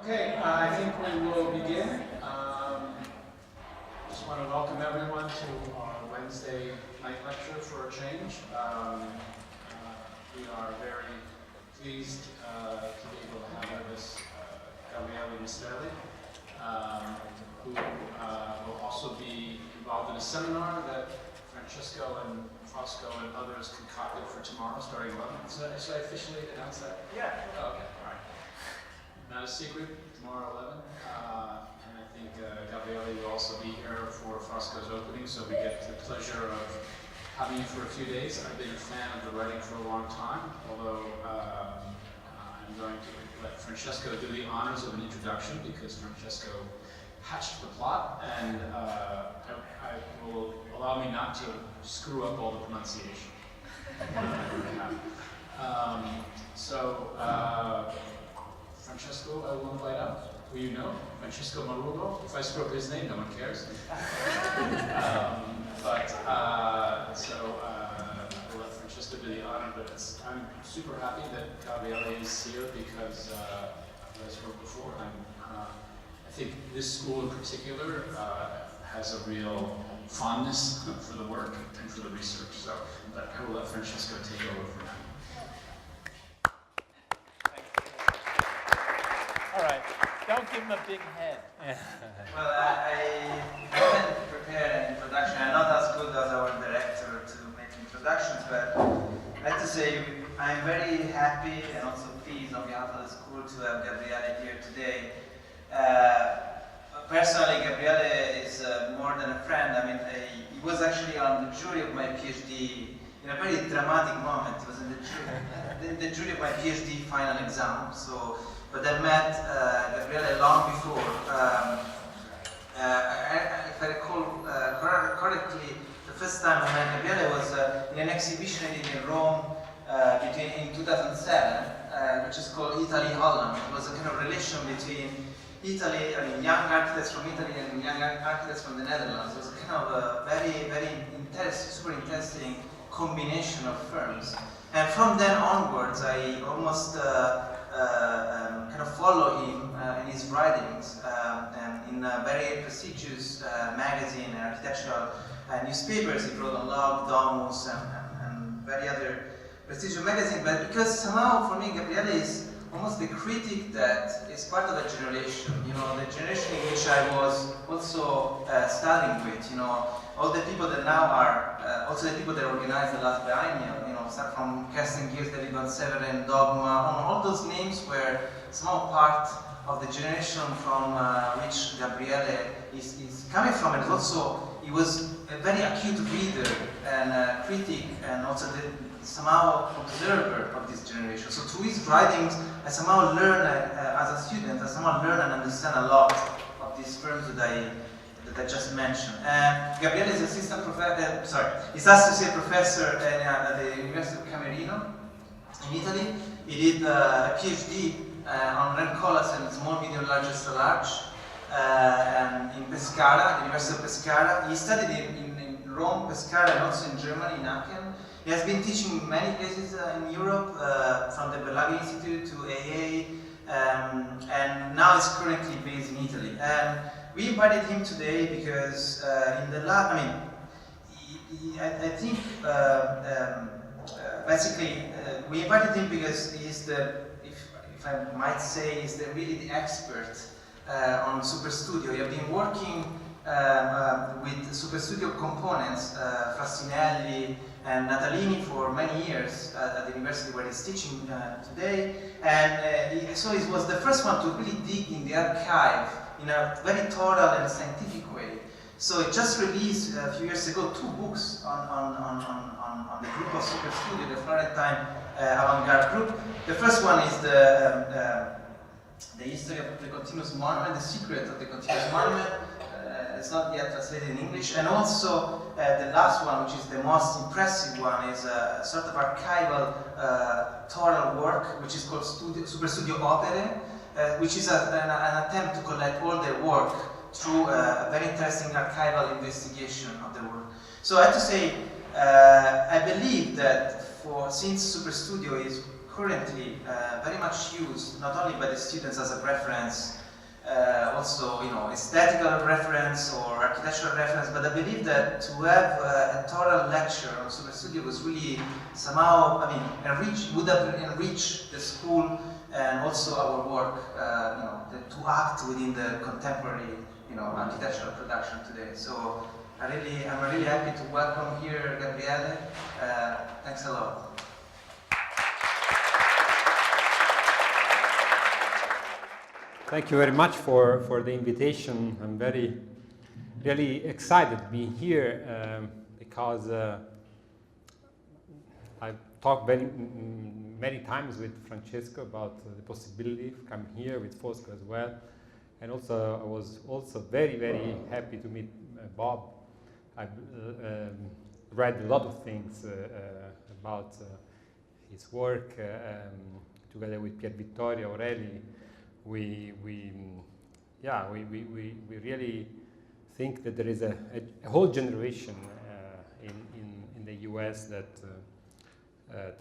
Okay, I think we will begin. Just want to welcome everyone to our Wednesday night lecture for a change. We are very pleased to be able to have with us Gabriele Mastrigli, who will also be involved in a seminar that Francesco and Fosco and others concocted for tomorrow, starting 11. Should I officially announce that? Yeah. Oh, okay, all right. Not a secret, tomorrow 11. And I think Gabriele will also be here for Fosco's opening, so we get the pleasure of having you for a few days. I've been a fan of the writing for a long time, although I'm going to let Francesco do the honors of an introduction because Francesco hatched the plot, and I will allow me not to screw up all the pronunciation. Francesco, I will invite up, who you know, Francesco Marullo. If I screw up his name, no one cares. I will let Francesco do the honor, but I'm super happy that Gabriele is here because, as I spoke before, I think this school in particular has a real fondness for the work and for the research. So, but I will let Francesco take over for now. All right, don't give him a big head. Well, I haven't prepared an introduction. I'm not as good as our director to make introductions, but I have to say I'm very happy and also pleased on behalf of the school to have Gabriele here today. Personally, Gabriele is more than a friend. I mean, he was actually on the jury of my PhD in a very dramatic moment. He was in the jury of my PhD final exam. So. But I met Gabriele long before. If I recall correctly, the first time I met Gabriele was in an exhibition in Rome in 2007, which is called Italy-Holland. It was a kind of relation between Italy, young architects from Italy and young architects from the Netherlands. It was a kind of a very interesting, super interesting combination of firms. And from then onwards, I almost kind of follow him in his writings and in very prestigious magazine and architectural newspapers. He wrote on Log, Domus, and very other prestigious magazines. But because somehow for me, Gabriele is almost the critic that is part of a generation. You know, the generation in which I was also studying with. You know, all the people that now are also the people that organized the last biennial. You know, start from Kerstin Gears, David Van Severen, Dogma. All those names were somehow part of the generation from which Gabriele is coming from, and also he was a very acute reader and critic, and also somehow observer of this generation. So through his writings, I somehow learn as a student, I somehow learn and understand a lot of these firms that I just mentioned. Gabriele is associate professor at the University of Camerino in Italy. He did a PhD on Rem Koolhaas and small, medium, largest, large in Pescara, the University of Pescara. He studied in Rome, Pescara, and also in Germany, in Aachen. He has been teaching in many places in Europe, from the Berlage Institute to AA, and now he's currently based in Italy. And we invited him today because in the lab, I think basically we invited him because he's if I might say, is really the expert on Superstudio. He has been working with Superstudio components, Frassinelli and Natalini for many years at the university where he's teaching today. And so he was the first one to really dig in the archive in a very thorough and scientific way. So he just released a few years ago 2 books on the group of Superstudio, the Florentine avant-garde group. The first one is the history of the continuous monument, the secret of the continuous monument. It's not yet translated in English. And also the last one, which is the most impressive one, is a sort of archival thorough work, which is called Superstudio Opere, which is an attempt to collect all their work through a very interesting archival investigation of the work. So I have to say, I believe that since Superstudio is currently very much used not only by the students as a reference, also aesthetical reference or architectural reference, but I believe that to have a thorough lecture on Superstudio was really somehow, would have enriched the school and also our work, to act within the contemporary, architectural production today. So I'm really happy to welcome here Gabriele. Thanks a lot. Thank you very much for the invitation. I'm really excited to be here because I've talked many times with Francesco about the possibility of coming here, with Fosco as well. And also, I was also very happy to meet Bob. I've read a lot of things about his work together with Pier Vittorio Aureli. We really think that there is a whole generation in the US that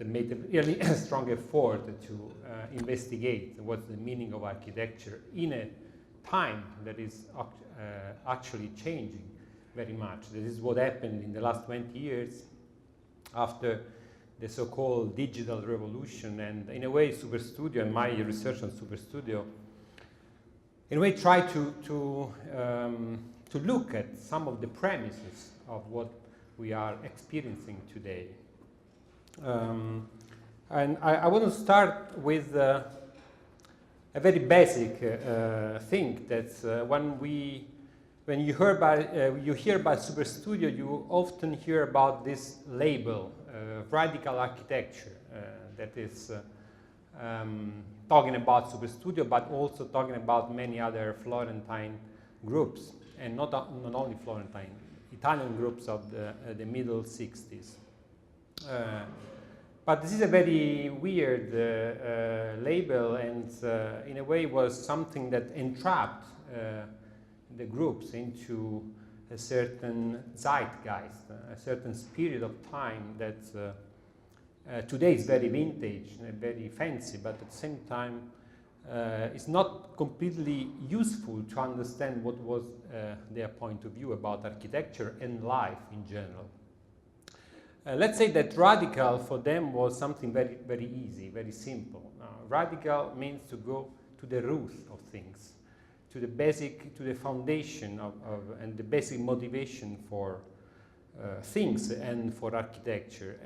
made a really strong effort to investigate what's the meaning of architecture in a time that is actually changing very much. This is what happened in the last 20 years after the so-called digital revolution, and in a way Superstudio and my research on Superstudio in a way try to look at some of the premises of what we are experiencing today. And I want to start with a very basic thing that when you hear about Superstudio, you often hear about this label, radical architecture, that is talking about Superstudio, but also talking about many other Florentine groups, and not only Florentine, Italian groups of the middle 60s. But this is a very weird label, and in a way was something that entrapped the groups into a certain zeitgeist, a certain spirit of time that today is very vintage and very fancy, but at the same time it's not completely useful to understand what was their point of view about architecture and life in general. Let's say that radical for them was something very easy, very simple. Radical means to go to the root of things, to the foundation and the basic motivation for things and for architecture.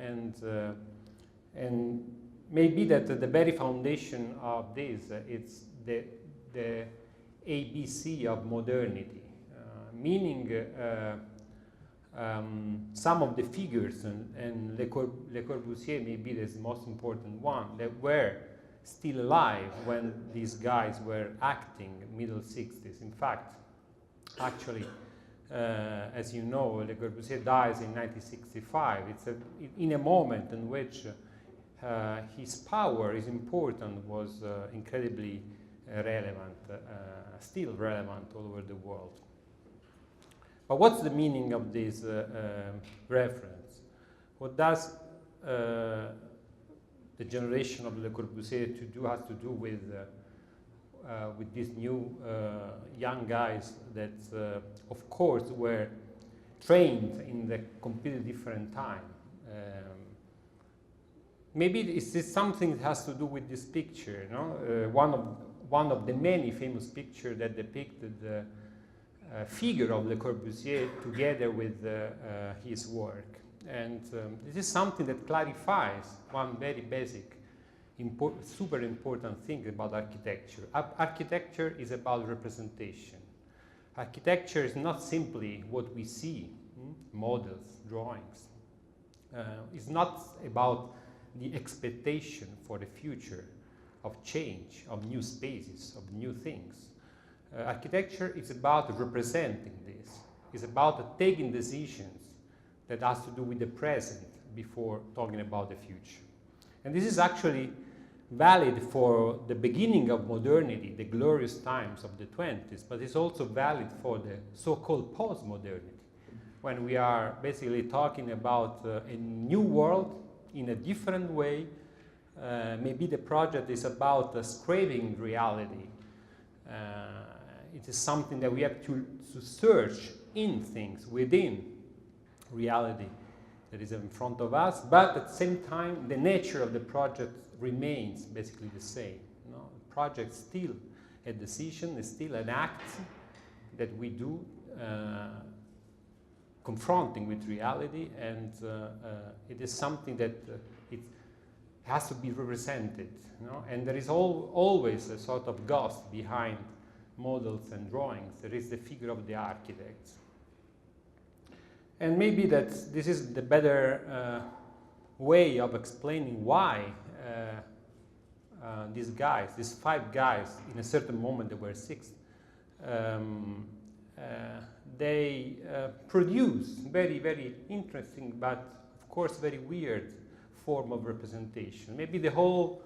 And maybe that the very foundation of this, it's the ABC of modernity, meaning some of the figures, and Le Corbusier may be the most important one, that were still alive when these guys were acting middle 60s. In fact, actually, as you know, Le Corbusier dies in 1965. It's in a moment in which his power, his importance was incredibly relevant, still relevant all over the world. But what's the meaning of this reference? What does the generation of Le Corbusier has to do with these new young guys that, of course, were trained in a completely different time? Maybe it's something that has to do with this picture, no? One of the many famous pictures that depicted the figure of Le Corbusier together with his work. And this is something that clarifies one very basic, super important thing about architecture. Architecture is about representation. Architecture is not simply what we see, models, drawings. It's not about the expectation for the future of change, of new spaces, of new things. Architecture is about representing this. It's about taking decisions that has to do with the present before talking about the future. And this is actually valid for the beginning of modernity, the glorious times of the 20s, but it's also valid for the so-called post-modernity, when we are basically talking about a new world in a different way, maybe the project is about scraping reality. It is something that we have to search in things, within reality that is in front of us, but at the same time, the nature of the project remains basically the same. You know? The project is still a decision, is still an act that we do, confronting with reality, and it is something that it has to be represented. You know? And there is always a sort of ghost behind models and drawings. There is the figure of the architect. And maybe that this is the better way of explaining why these guys, these 5 guys, in a certain moment there were 6, they produce very, very interesting, but of course very weird form of representation. Maybe the whole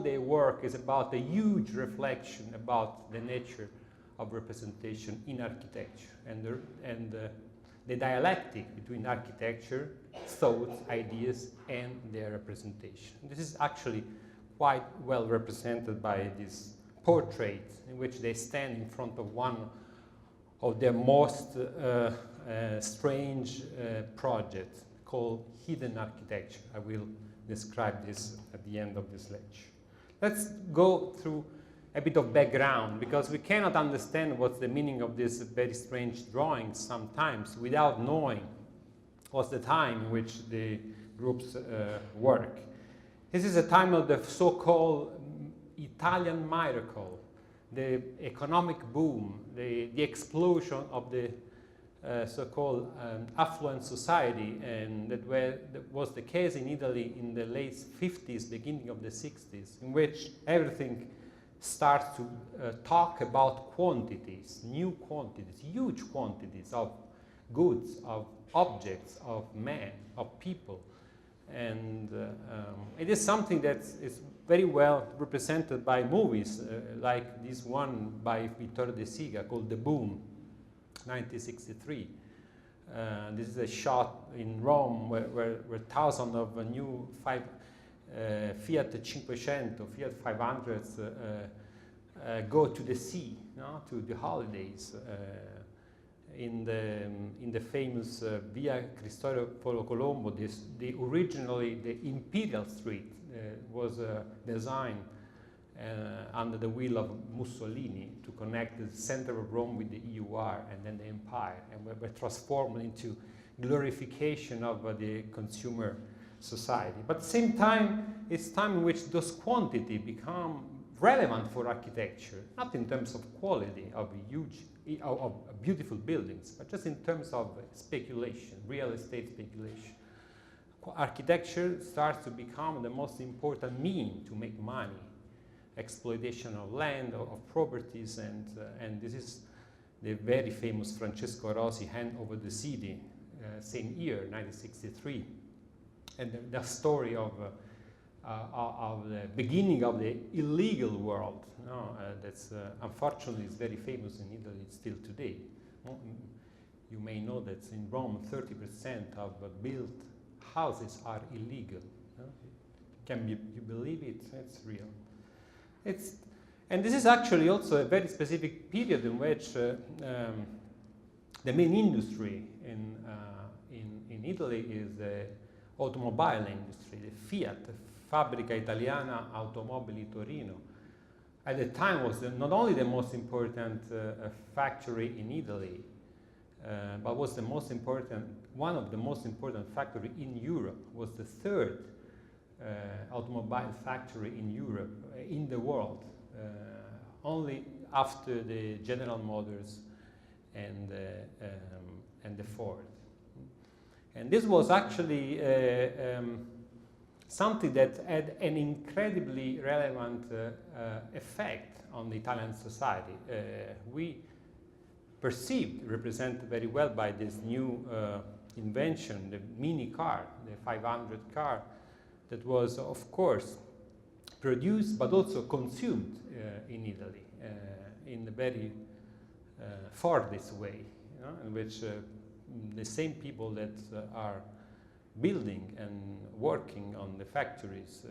their work is about a huge reflection about the nature of representation in architecture and the dialectic between architecture, thoughts, ideas, and their representation. This is actually quite well represented by this portrait in which they stand in front of one of their most strange projects called hidden architecture. I will describe this at the end of this lecture. Let's go through a bit of background, because we cannot understand what's the meaning of these very strange drawings sometimes without knowing what's the time in which the groups work. This is a time of the so-called Italian miracle, the economic boom, the explosion of the so-called affluent society, and that was the case in Italy in the late 50s, beginning of the 60s, in which everything starts to talk about quantities, new quantities, huge quantities of goods, of objects, of men, of people. And it is something that is very well represented by movies, like this one by Vittorio De Sica called The Boom, 1963. This is a shot in Rome where thousands of new Fiat 500, Fiat 500s go to the sea, no? To the holidays. In the famous Via Cristoforo Colombo, originally the Imperial Street was designed under the will of Mussolini to connect the center of Rome with the EUR and then the empire, and were transformed into glorification of the consumer society. But at the same time, it's time in which those quantity become relevant for architecture, not in terms of quality of beautiful buildings, but just in terms of speculation, real estate speculation. Architecture starts to become the most important mean to make money, exploitation of land, of properties, and this is the very famous Francesco Rosi Hand Over the City, same year, 1963. And the story of the beginning of the illegal world, that's unfortunately is very famous in Italy still today. You may know that in Rome 30% of built houses are illegal. Can you believe it? It's real. And this is actually also a very specific period in which the main industry in Italy is the automobile industry, the Fiat, Fabbrica Italiana Automobili Torino. At the time was not only the most important factory in Italy, but was the most important, one of the most important factory in Europe, was the third automobile factory in Europe, in the world, only after the General Motors and the Ford. And this was actually something that had an incredibly relevant effect on the Italian society. We perceived, represented very well by this new invention, the mini car, the 500 car, that was, of course, produced but also consumed in Italy in a very Fordist way, in which the same people that are building and working on the factories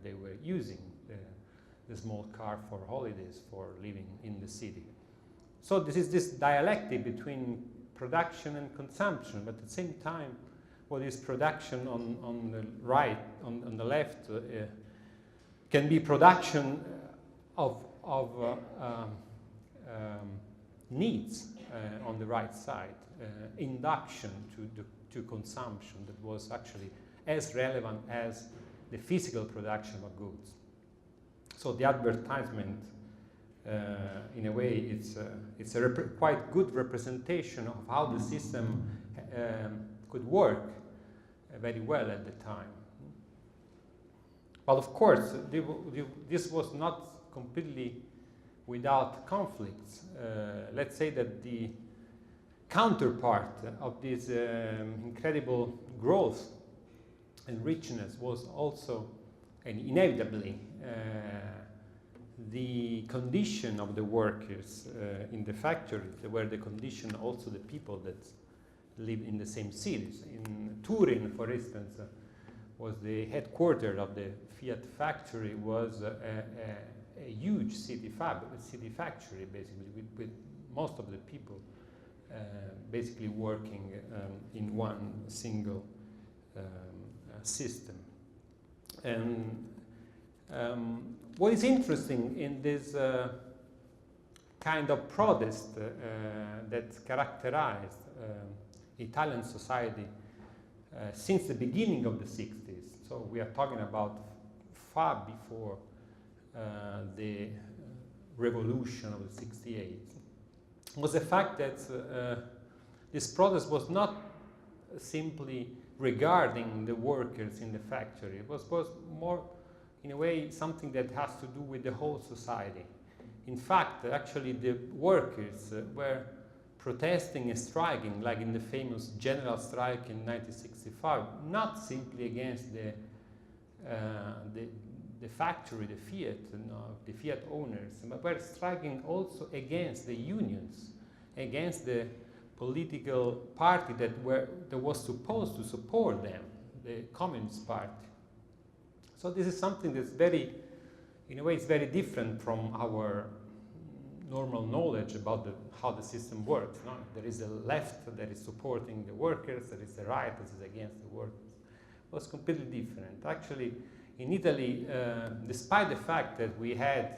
they were using the small car for holidays, for living in the city. So this is this dialectic between production and consumption, but at the same time, what is production on the right, on the left, can be production of needs on the right side, induction to consumption that was actually as relevant as the physical production of goods. So the advertisement, in a way, it's a quite good representation of how the system could work very well at the time. But of course, this was not completely without conflicts. Let's say that the counterpart of this incredible growth and richness was also, and inevitably, the condition of the workers in the factories. They were the condition also the people that live in the same cities. In Turin, for instance, was the headquarters of the Fiat factory, was a huge city factory, basically, with most of the people basically working in one single system. And what is interesting in this kind of protest that characterized Italian society since the beginning of the 60s, so we are talking about far before the revolution of the 68, was the fact that this protest was not simply regarding the workers in the factory. It was more, in a way, something that has to do with the whole society. In fact, actually, the workers were protesting and striking, like in the famous general strike in 1965, not simply against the factory, the Fiat, the Fiat owners, but were striking also against the unions, against the political party that was supposed to support them, the Communist Party. So this is something that's very, in a way, it's very different from our normal knowledge about how the system works. No? There is a left that is supporting the workers, there is a right that is against the workers. It was completely different. Actually, in Italy, despite the fact that we had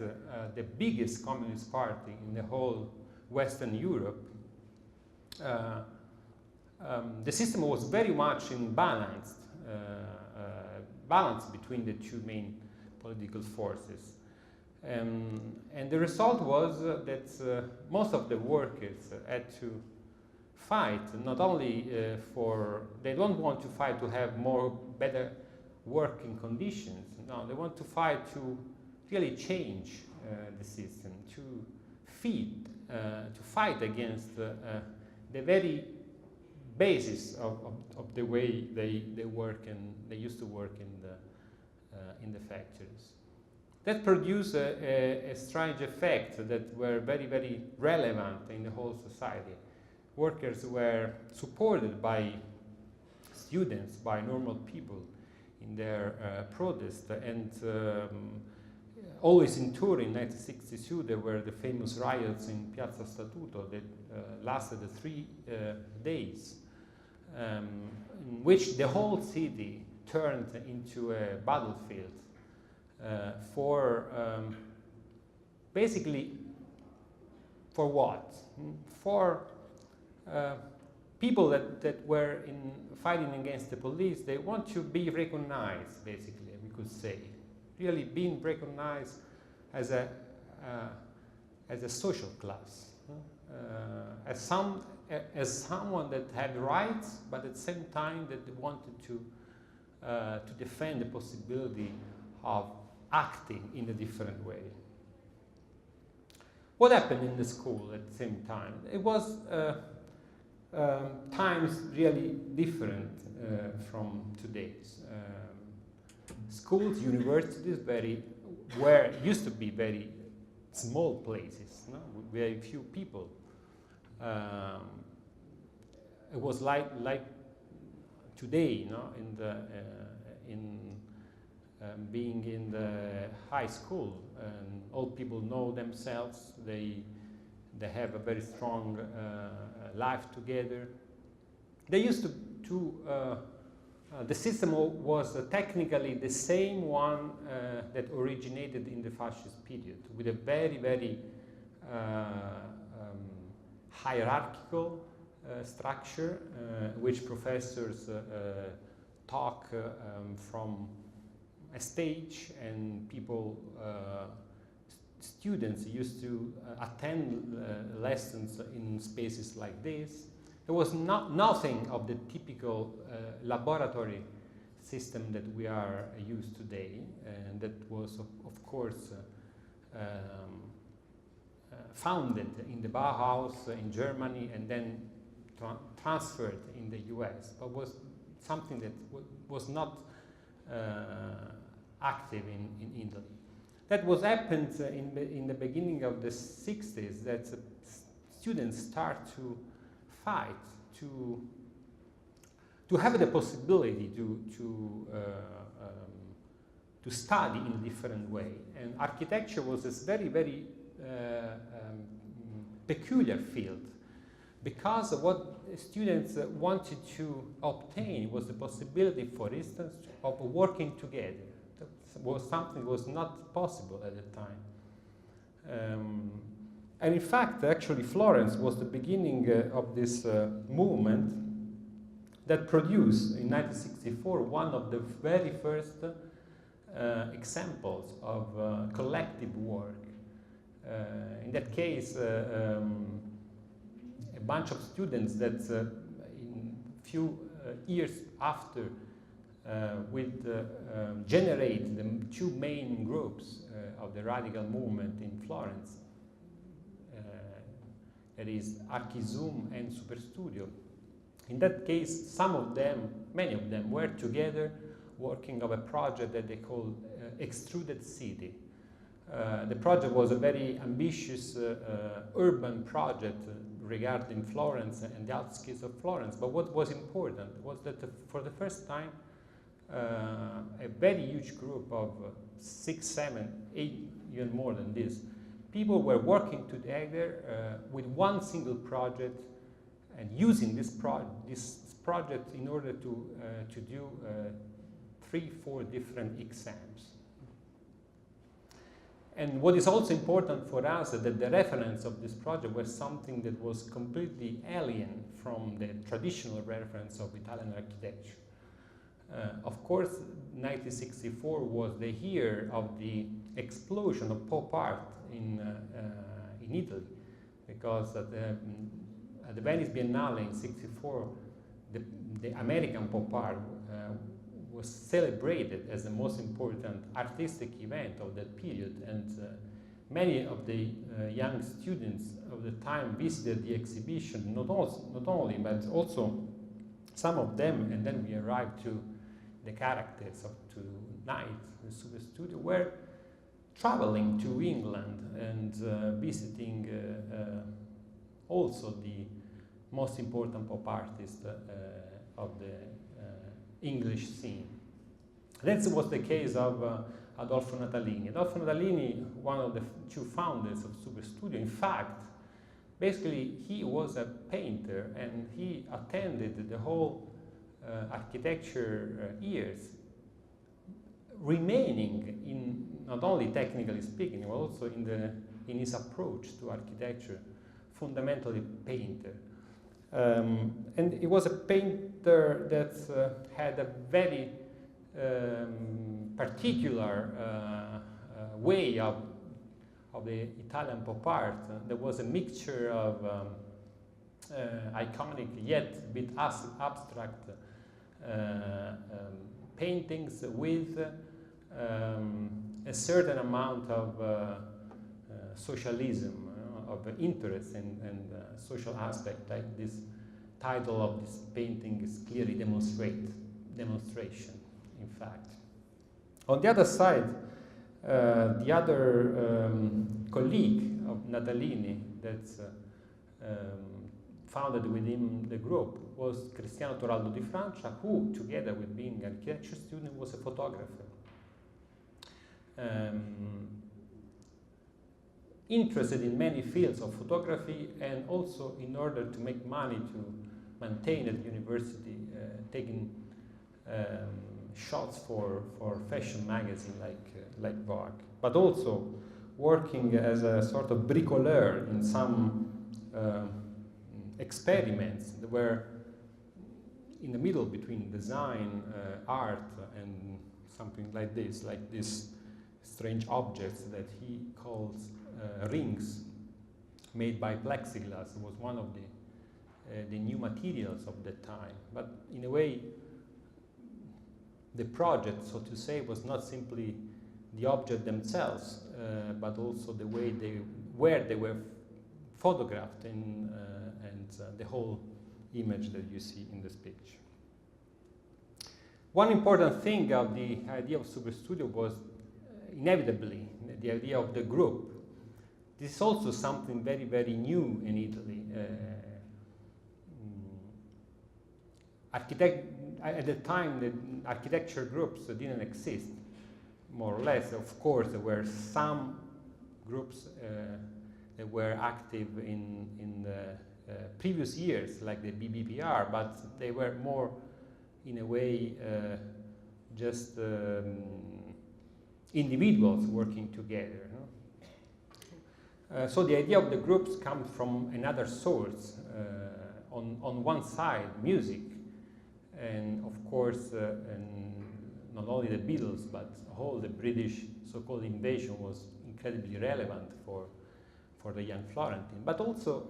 the biggest communist party in the whole Western Europe, the system was very much in balance between the two main political forces. And the result was that most of the workers had to fight, not only they don't want to fight to have better working conditions. No, they want to fight to really change the system, to fight against the very basis of the way they work and they used to work in the factories. That produced a strange effect that were very, very relevant in the whole society. Workers were supported by students, by normal people in their protest. And always in Turin, in 1962, there were the famous riots in Piazza Statuto that lasted 3 days, in which the whole city turned into a battlefield for basically for what? For people that were fighting against the police. They want to be recognized, basically, we could say, really being recognized as a social class, as someone that had rights, but at the same time that they wanted to defend the possibility of acting in a different way. What happened in the school at the same time? It was times really different from today's. Schools, universities, used to be very small places, no? With very few people. It was like today, being in the high school, and all people know themselves. They have a very strong life together. They used the system was technically the same one that originated in the fascist period, with a very, very hierarchical structure, which professors talk from a stage, and people, students used to attend lessons in spaces like this. There was nothing of the typical laboratory system that we are used today, and that was, of course, founded in the Bauhaus in Germany and then transferred in the US, but was something that was not active in Italy. That was happened in the beginning of the 60s, that students start to fight to have the possibility to study in a different way. And architecture was this very, very peculiar field, because what students wanted to obtain was the possibility, for instance, of working together. That was something that was not possible at the time. And in fact, actually, Florence was the beginning of this movement that produced, in 1964, one of the very first examples of collective work. In that case, a bunch of students that in few years after would generate the two main groups of the radical movement in Florence, that is Archisum and Superstudio. In that case, some of them, many of them, were together working on a project that they called Extruded City. The project was a very ambitious urban project regarding Florence and the outskirts of Florence. But what was important was that for the first time, a very huge group of 6, 7, 8, even more than this, people were working together with one single project and using this project in order to do 3, 4 different exams. And what is also important for us is that the reference of this project was something that was completely alien from the traditional reference of Italian architecture. Of course, 1964 was the year of the explosion of pop art in Italy, because at the Venice Biennale in '64, the American pop art was celebrated as the most important artistic event of that period, and many of the young students of the time visited the exhibition, not only, but also some of them, and then we arrived to the characters of tonight, the Superstudio, were traveling to England and visiting also the most important pop artists of the English scene. That was the case of Adolfo Natalini. Adolfo Natalini, one of the two founders of Superstudio, in fact, basically he was a painter and he attended the whole architecture years, remaining in, not only technically speaking, but also in his approach to architecture, fundamentally painter. And he was a painter that had a very particular way of the Italian pop art. There was a mixture of iconic yet a bit abstract paintings with a certain amount of socialism, of interest and social aspect, like this title of this painting is clearly demonstration, in fact. On the other side, the other colleague of Natalini that founded within the group was Cristiano Toraldo di Francia, who, together with being an architecture student, was a photographer. Interested in many fields of photography, and also in order to make money to maintain at the university, taking shots for fashion magazine like Vogue, but also working as a sort of bricoleur in some experiments that were in the middle between design, art, and something like this strange objects that he calls rings made by plexiglass. It was one of the new materials of that time. But in a way, the project, so to say, was not simply the object themselves, but also the way where they were photographed and the whole image that you see in this picture. One important thing of the idea of Superstudio was inevitably the idea of the group. This is also something very, very new in Italy. At the time, the architecture groups didn't exist, more or less. Of course, there were some groups that were active in the previous years, like the BBPR, but they were more, in a way, just individuals working together. So the idea of the groups comes from another source. On one side, music, and of course, and not only the Beatles, but all the British so-called invasion was incredibly relevant for the young Florentine. But also,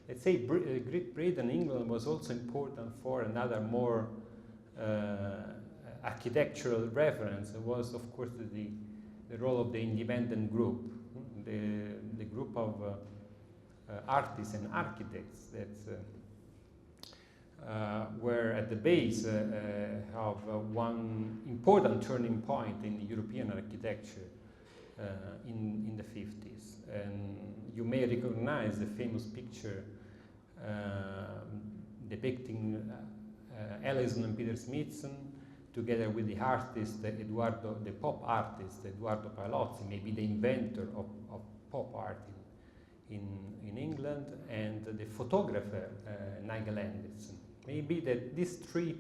let's say Great Britain, England was also important for another more architectural reference. It was, of course, the role of the independent group, the group of artists and architects that were at the base of one important turning point in European architecture in the 50s. And you may recognize the famous picture depicting Ellison and Peter Smithson together with the artist the pop artist Eduardo Palozzi, maybe the inventor of pop art in England, and the photographer Nigel Anderson. Maybe that these three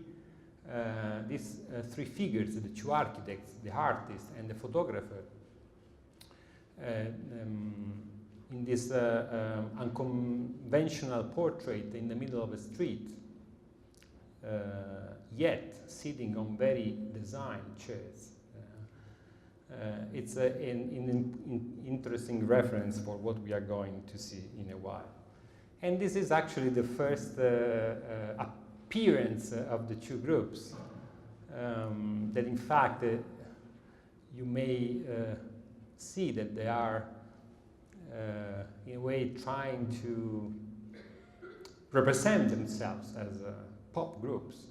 figures, the two architects, the artist and the photographer, in this unconventional portrait in the middle of a street, yet sitting on very designed chairs. It's an interesting reference for what we are going to see in a while. And this is actually the first appearance of the two groups, that in fact you may see that they are in a way trying to represent themselves as pop groups,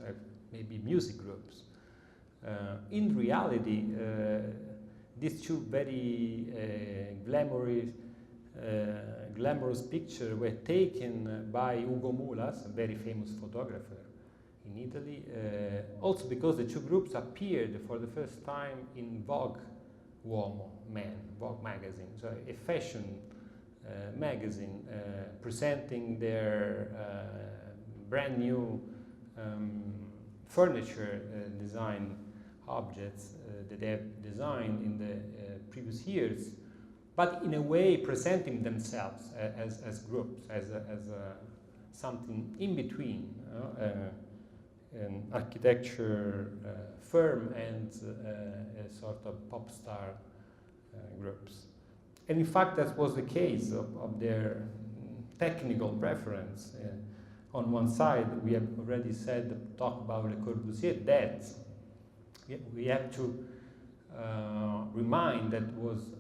maybe music groups. In reality, these two very glamorous pictures were taken by Ugo Mulas, a very famous photographer in Italy, also because the two groups appeared for the first time in Vogue Uomo, Men, Vogue magazine, so a fashion magazine presenting their brand new furniture design objects that they have designed in the previous years, but in a way presenting themselves as groups, as something in between an architecture firm and a sort of pop star groups. And in fact, that was the case of their technical preference. On one side, we have already talked about Le Corbusier, that we have to remind that was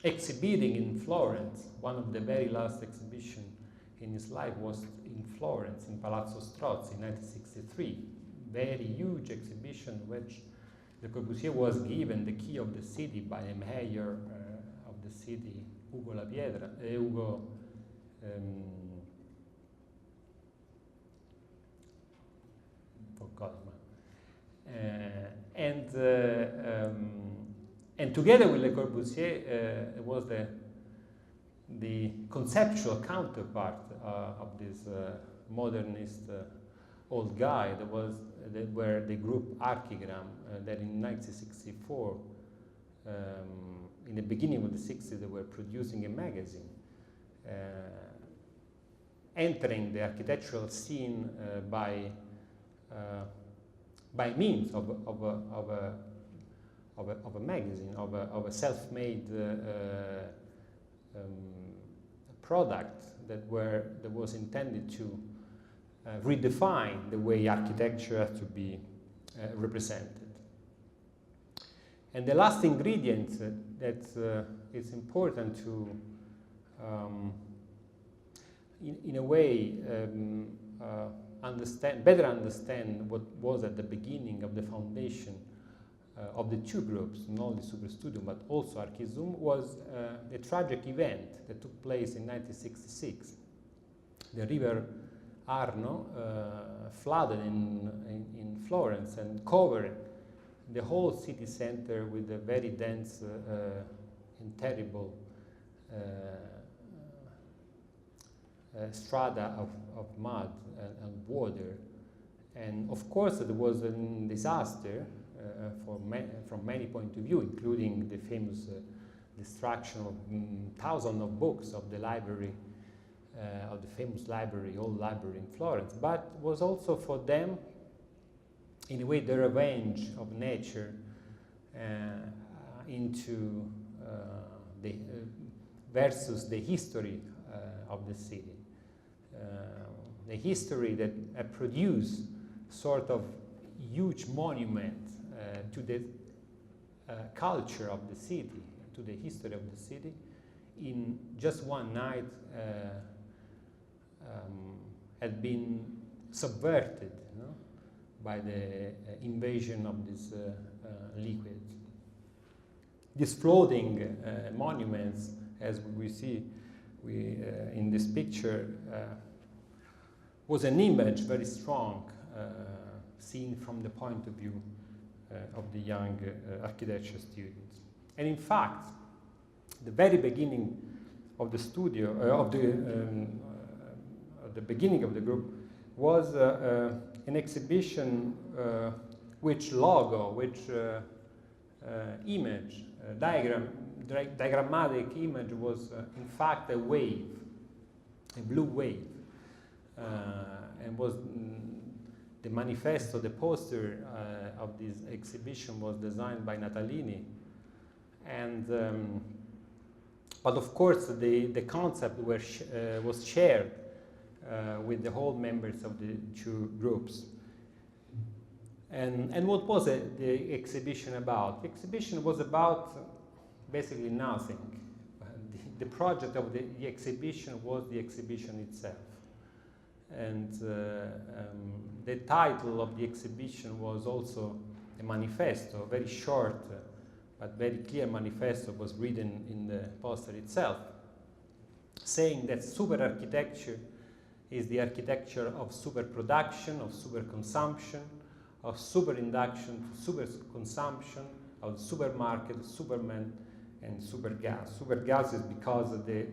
exhibiting in Florence. One of the very last exhibitions in his life was in Florence, in Palazzo Strozzi in 1963. Very huge exhibition, which Le Corbusier was given the key of the city by the mayor of the city, Ugo La Piedra, And together with Le Corbusier, it was the conceptual counterpart of this modernist old guy were the group Archigram that in 1964, in the beginning of the 60s, they were producing a magazine, entering the architectural scene by means of a magazine, of a self-made product that was intended to redefine the way architecture has to be represented. And the last ingredient that is important to, in a way, better understand what was at the beginning of the foundation of the two groups, not only Superstudio but also Archizoom, was a tragic event that took place in 1966. The river Arno flooded in Florence and covered the whole city center with a very dense and terrible strata of mud and water. And of course it was a disaster from many points of view, including the famous destruction of thousands of books of the library, of the famous library, old library in Florence, but was also for them, in a way, the revenge of nature into versus the history of the city. The history that produced sort of huge monument to the culture of the city, to the history of the city, in just one night had been subverted, by the invasion of this liquid. These floating monuments, as we see in this picture, was an image very strong, seen from the point of view of the young architecture students. And in fact, the very beginning of the studio, the beginning of the group, was an exhibition which logo, which image, diagrammatic image was in fact a wave, a blue wave, and was the manifesto, the poster of this exhibition was designed by Natalini, and but of course the concept was shared with the whole members of the two groups. And what was the exhibition about? The exhibition was about basically nothing. The project of the exhibition was the exhibition itself. And the title of the exhibition was also a manifesto, a very short but very clear manifesto was written in the poster itself, saying that super architecture is the architecture of super production, of super consumption, of super induction to super consumption, of supermarket, superman, and super gas. Super gas is because of the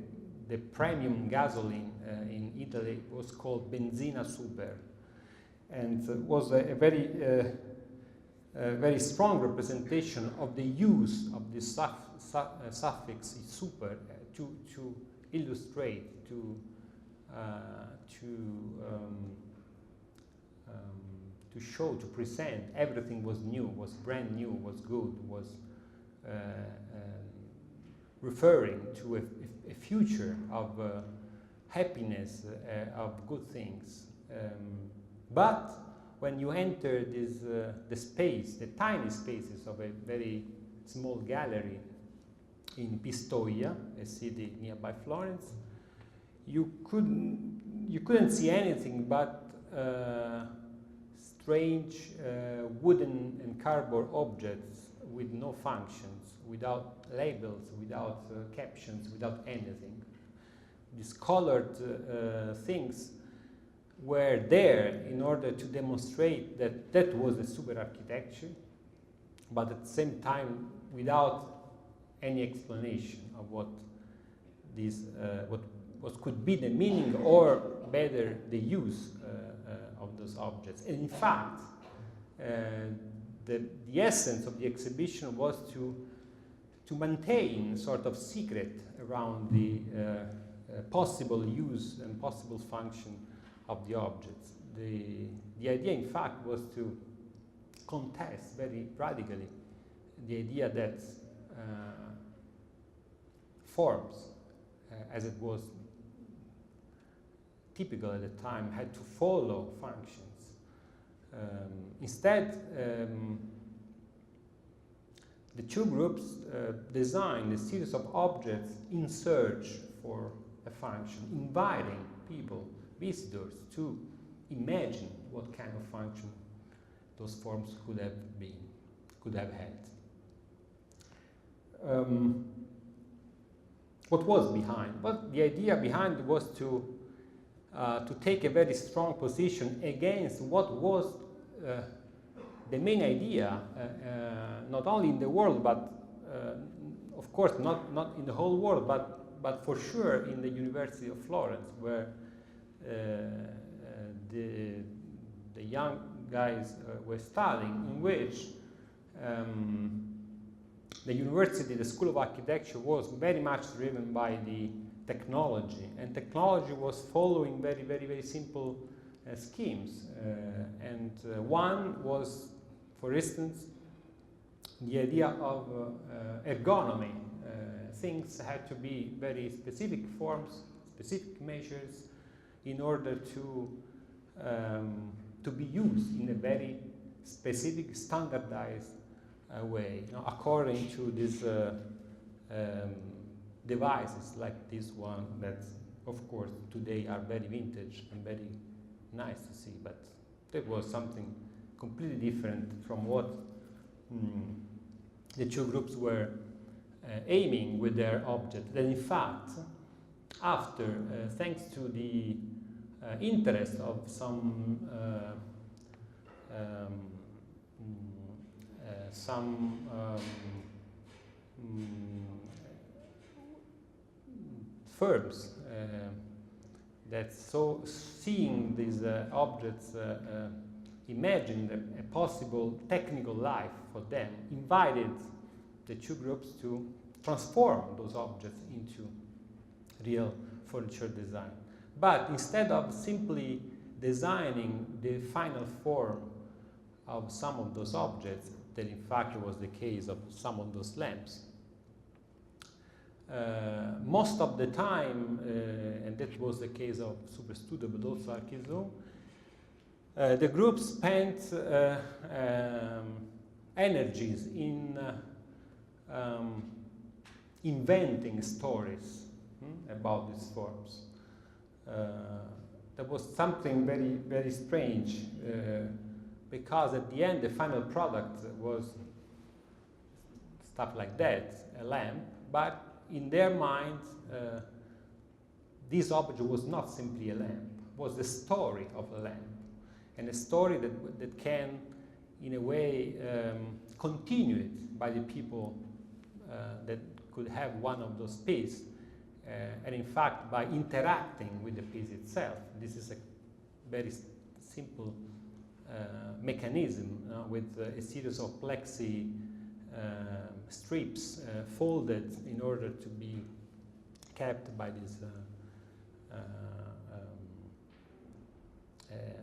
premium gasoline in Italy was called benzina super, and was a very strong representation of the use of this suffix super to illustrate, to show, to present everything was new, was brand new, was good, was referring to a future of happiness, of good things. But when you enter this, the space, the tiny spaces of a very small gallery in Pistoia, a city nearby Florence, you couldn't see anything but strange wooden and cardboard objects with no functions, without labels, without captions, without anything. These colored things were there in order to demonstrate that that was a super architecture, but at the same time without any explanation of what this what could be the meaning or better the use of those objects. And in fact, the essence of the exhibition was to maintain sort of secret around the possible use and possible function of the objects. The idea, in fact, was to contest very radically the idea that forms, as it was typical at the time, had to follow functions. Instead, the two groups designed a series of objects in search for a function, inviting people, visitors, to imagine what kind of function those forms could have had. What was behind? Well, the idea behind was to take a very strong position against what was the main idea, not only in the world, but of course not in the whole world, but for sure in the University of Florence, where the young guys were studying, in which the university, the School of Architecture, was very much driven by the technology, and technology was following very, very, very simple schemes. One was, for instance, the idea of ergonomy. Things had to be very specific forms, specific measures, in order to be used in a very specific, standardized way, according to these devices like this one that, of course, today are very vintage and very nice to see, but that was something completely different from what the two groups were aiming with their object. Then, in fact, after, thanks to the interest of some firms that seeing these objects imagined a possible technical life for them, invited the two groups to transform those objects into real furniture design. But instead of simply designing the final form of some of those objects, that in fact was the case of some of those lamps, most of the time, and that was the case of Superstudio but also Archival, the group spent energies in inventing stories about these forms. That was something very, very strange, because at the end the final product was stuff like that, a lamp, but in their minds this object was not simply a lamp, was the story of a lamp, and a story that can in a way continued by the people that could have one of those pieces, and in fact by interacting with the piece itself. This is a very simple mechanism with a series of plexi strips folded in order to be kept by these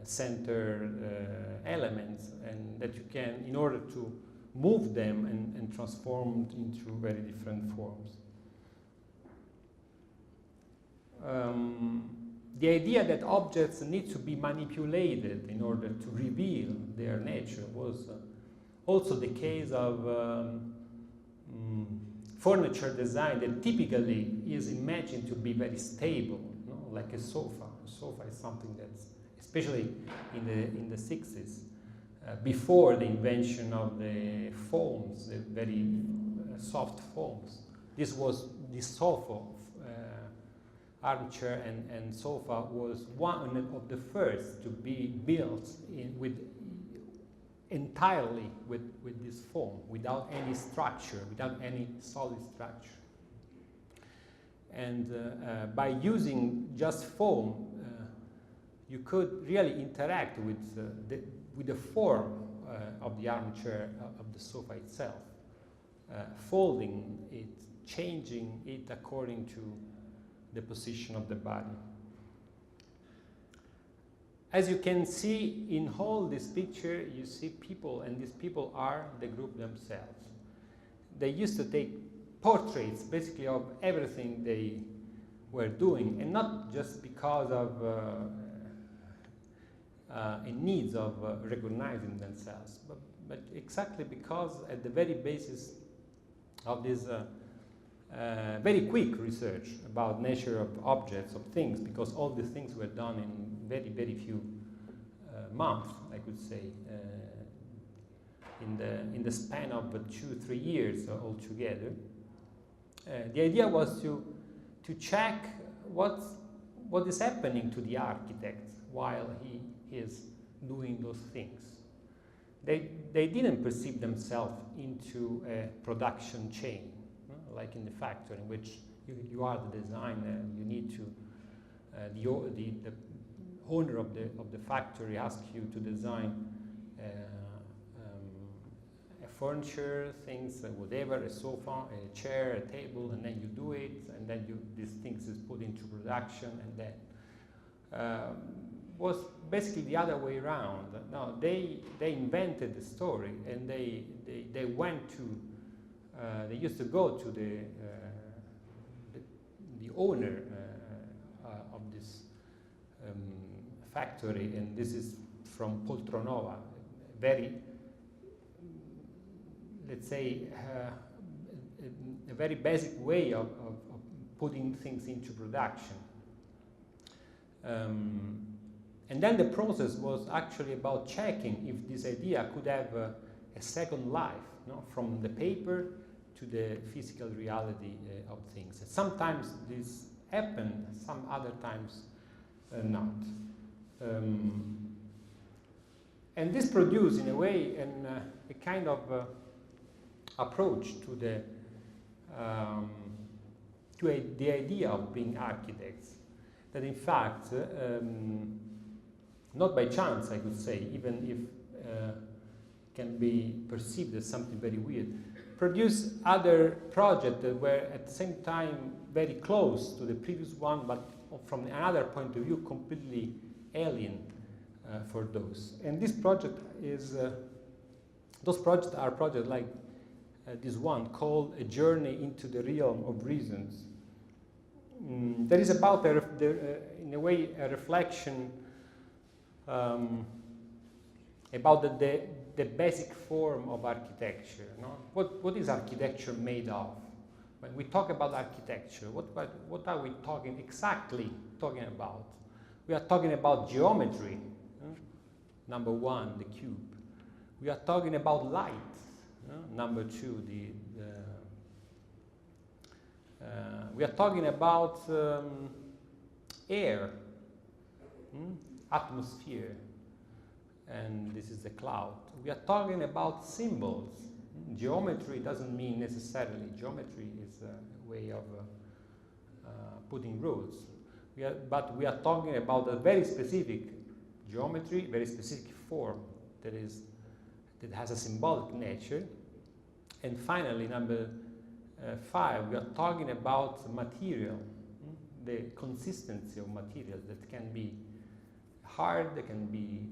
center elements, and that you can, in order to move them and transform into very different forms. The idea that objects need to be manipulated in order to reveal their nature was also the case of furniture design that typically is imagined to be very stable, like a sofa. A sofa is something that's, especially in the 60s, before the invention of the foams, the very soft foams. This sofa armchair and sofa was one of the first to be built entirely with this foam, without any structure, without any solid structure. And by using just foam, you could really interact with the form of the armchair, of the sofa itself, folding it, changing it according to the position of the body. As you can see in all this picture, you see people, and these people are the group themselves. They used to take portraits, basically, of everything they were doing, and not just because of a needs of recognizing themselves, but exactly because at the very basis of this very quick research about nature of objects, of things, because all these things were done in very, very few months, I could say, in the span of 2-3 years altogether. The idea was to check what is happening to the architect while he is doing those things. They didn't perceive themselves into a production chain, like in the factory, in which you are the designer. You need to the owner of the factory asks you to design a furniture, things, whatever, a sofa, a chair, a table, and then you do it, and then these things is put into production, and then was basically the other way around. No, they invented the story, and they went to they used to go to the owner of this factory, and this is from Poltronova, very, let's say, a very basic way of putting things into production. And then the process was actually about checking if this idea could have a second life, from the paper to the physical reality of things. Sometimes this happened, some other times not. And this produced, in a way, a kind of approach to the idea of being architects, that in fact, not by chance, I could say, even if can be perceived as something very weird, produce other projects that were at the same time very close to the previous one, but from another point of view completely alien for those. And this project is, those projects are projects like this one called A Journey into the Realm of Reasons. That is about, in a way, a reflection about the basic form of architecture. What is architecture made of? When we talk about architecture, what are we exactly talking about? We are talking about geometry, number one, the cube. We are talking about light, number two, we are talking about air, atmosphere, and this is the cloud. We are talking about symbols. Geometry doesn't mean necessarily. Geometry is a way of putting rules. But we are talking about a very specific geometry, very specific form that has a symbolic nature. And finally, number 5, we are talking about material, the consistency of material that can be hard, that can be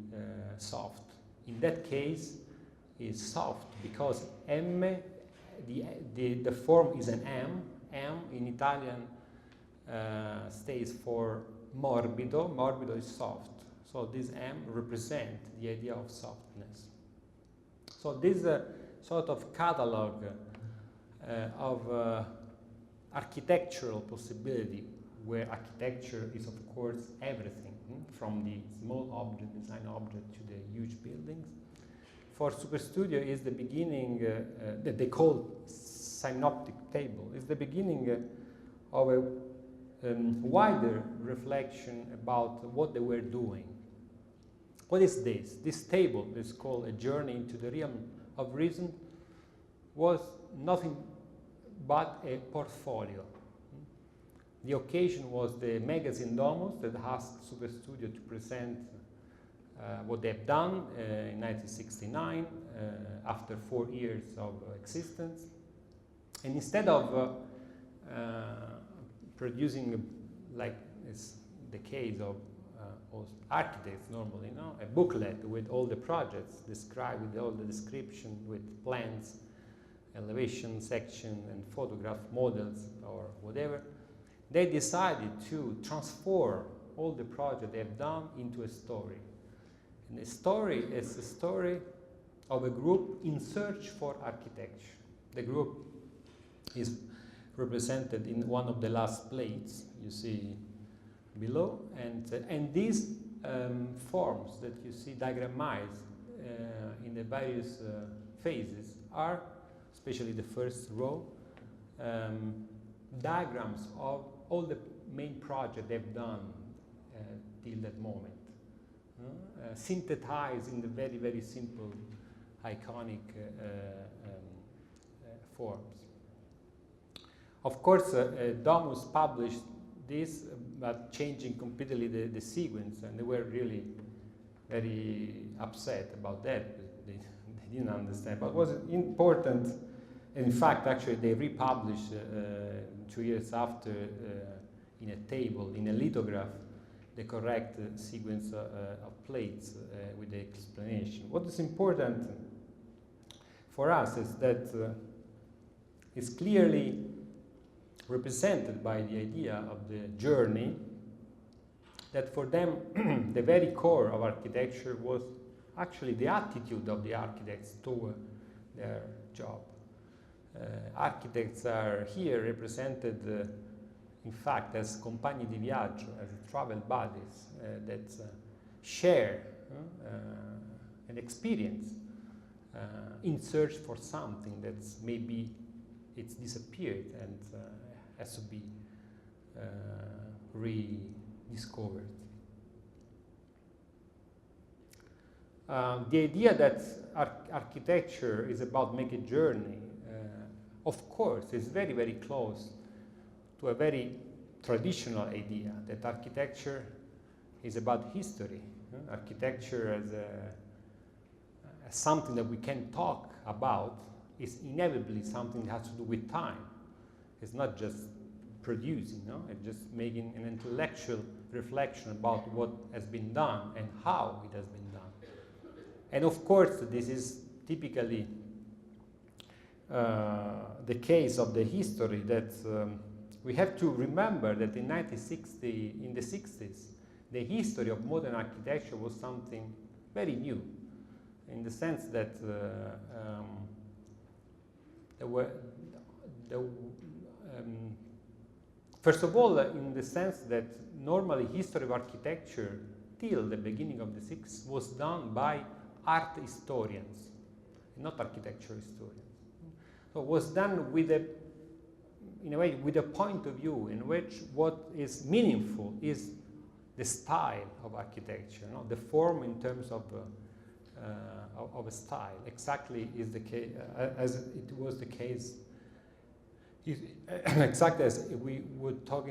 soft. In that case, is soft because M, the form is an M. M in Italian stays for morbido. Morbido is soft. So this M represents the idea of softness. So this sort of catalog of architectural possibility, where architecture is, of course, everything, from the small object, design object, to the huge buildings. For Superstudio is the beginning, that they call synoptic table, is the beginning of wider reflection about what they were doing. What is this? This table is called A Journey into the Realm of Reason, was nothing but a portfolio. The occasion was the magazine Domus that asked Superstudio to present what they've done in 1969 after 4 years of existence. And instead of producing, like is the case of architects normally, a booklet with all the projects described, with all the description, with plans, elevation section, and photograph models or whatever, they decided to transform all the projects they've done into a story. And the story is a story of a group in search for architecture. The group is represented in one of the last plates you see below, and these forms that you see diagrammized in the various phases are, especially the first row, diagrams of all the main projects they've done till that moment, synthesized in the very, very simple, iconic forms. Of course, Domus published this, but changing completely the sequence, and they were really very upset about that. They didn't understand, but it was important. And in fact, actually, they republished 2 years after in a table, in a lithograph, the correct sequence of plates with the explanation. What is important for us is that it's clearly represented by the idea of the journey, that for them the very core of architecture was actually the attitude of the architects toward their job. Architects are here represented in fact as compagni di viaggio, as travel buddies that share an experience in search for something that's maybe it's disappeared and has to be rediscovered. The idea that architecture is about making a journey, of course, is very, very close to a very traditional idea that architecture is about history. Architecture as something that we can talk about is inevitably something that has to do with time. It's not just producing, it's just making an intellectual reflection about what has been done and how it has been done. And of course, this is typically the case of the history that we have to remember that in the 60s, the history of modern architecture was something very new, in the sense that first of all, in the sense that normally history of architecture till the beginning of the 60s was done by art historians, not architecture historians. So it was done with in a way, with a point of view in which what is meaningful is the style of architecture, the form in terms of a style. Exactly is the case as it was the case. Exactly as we would talk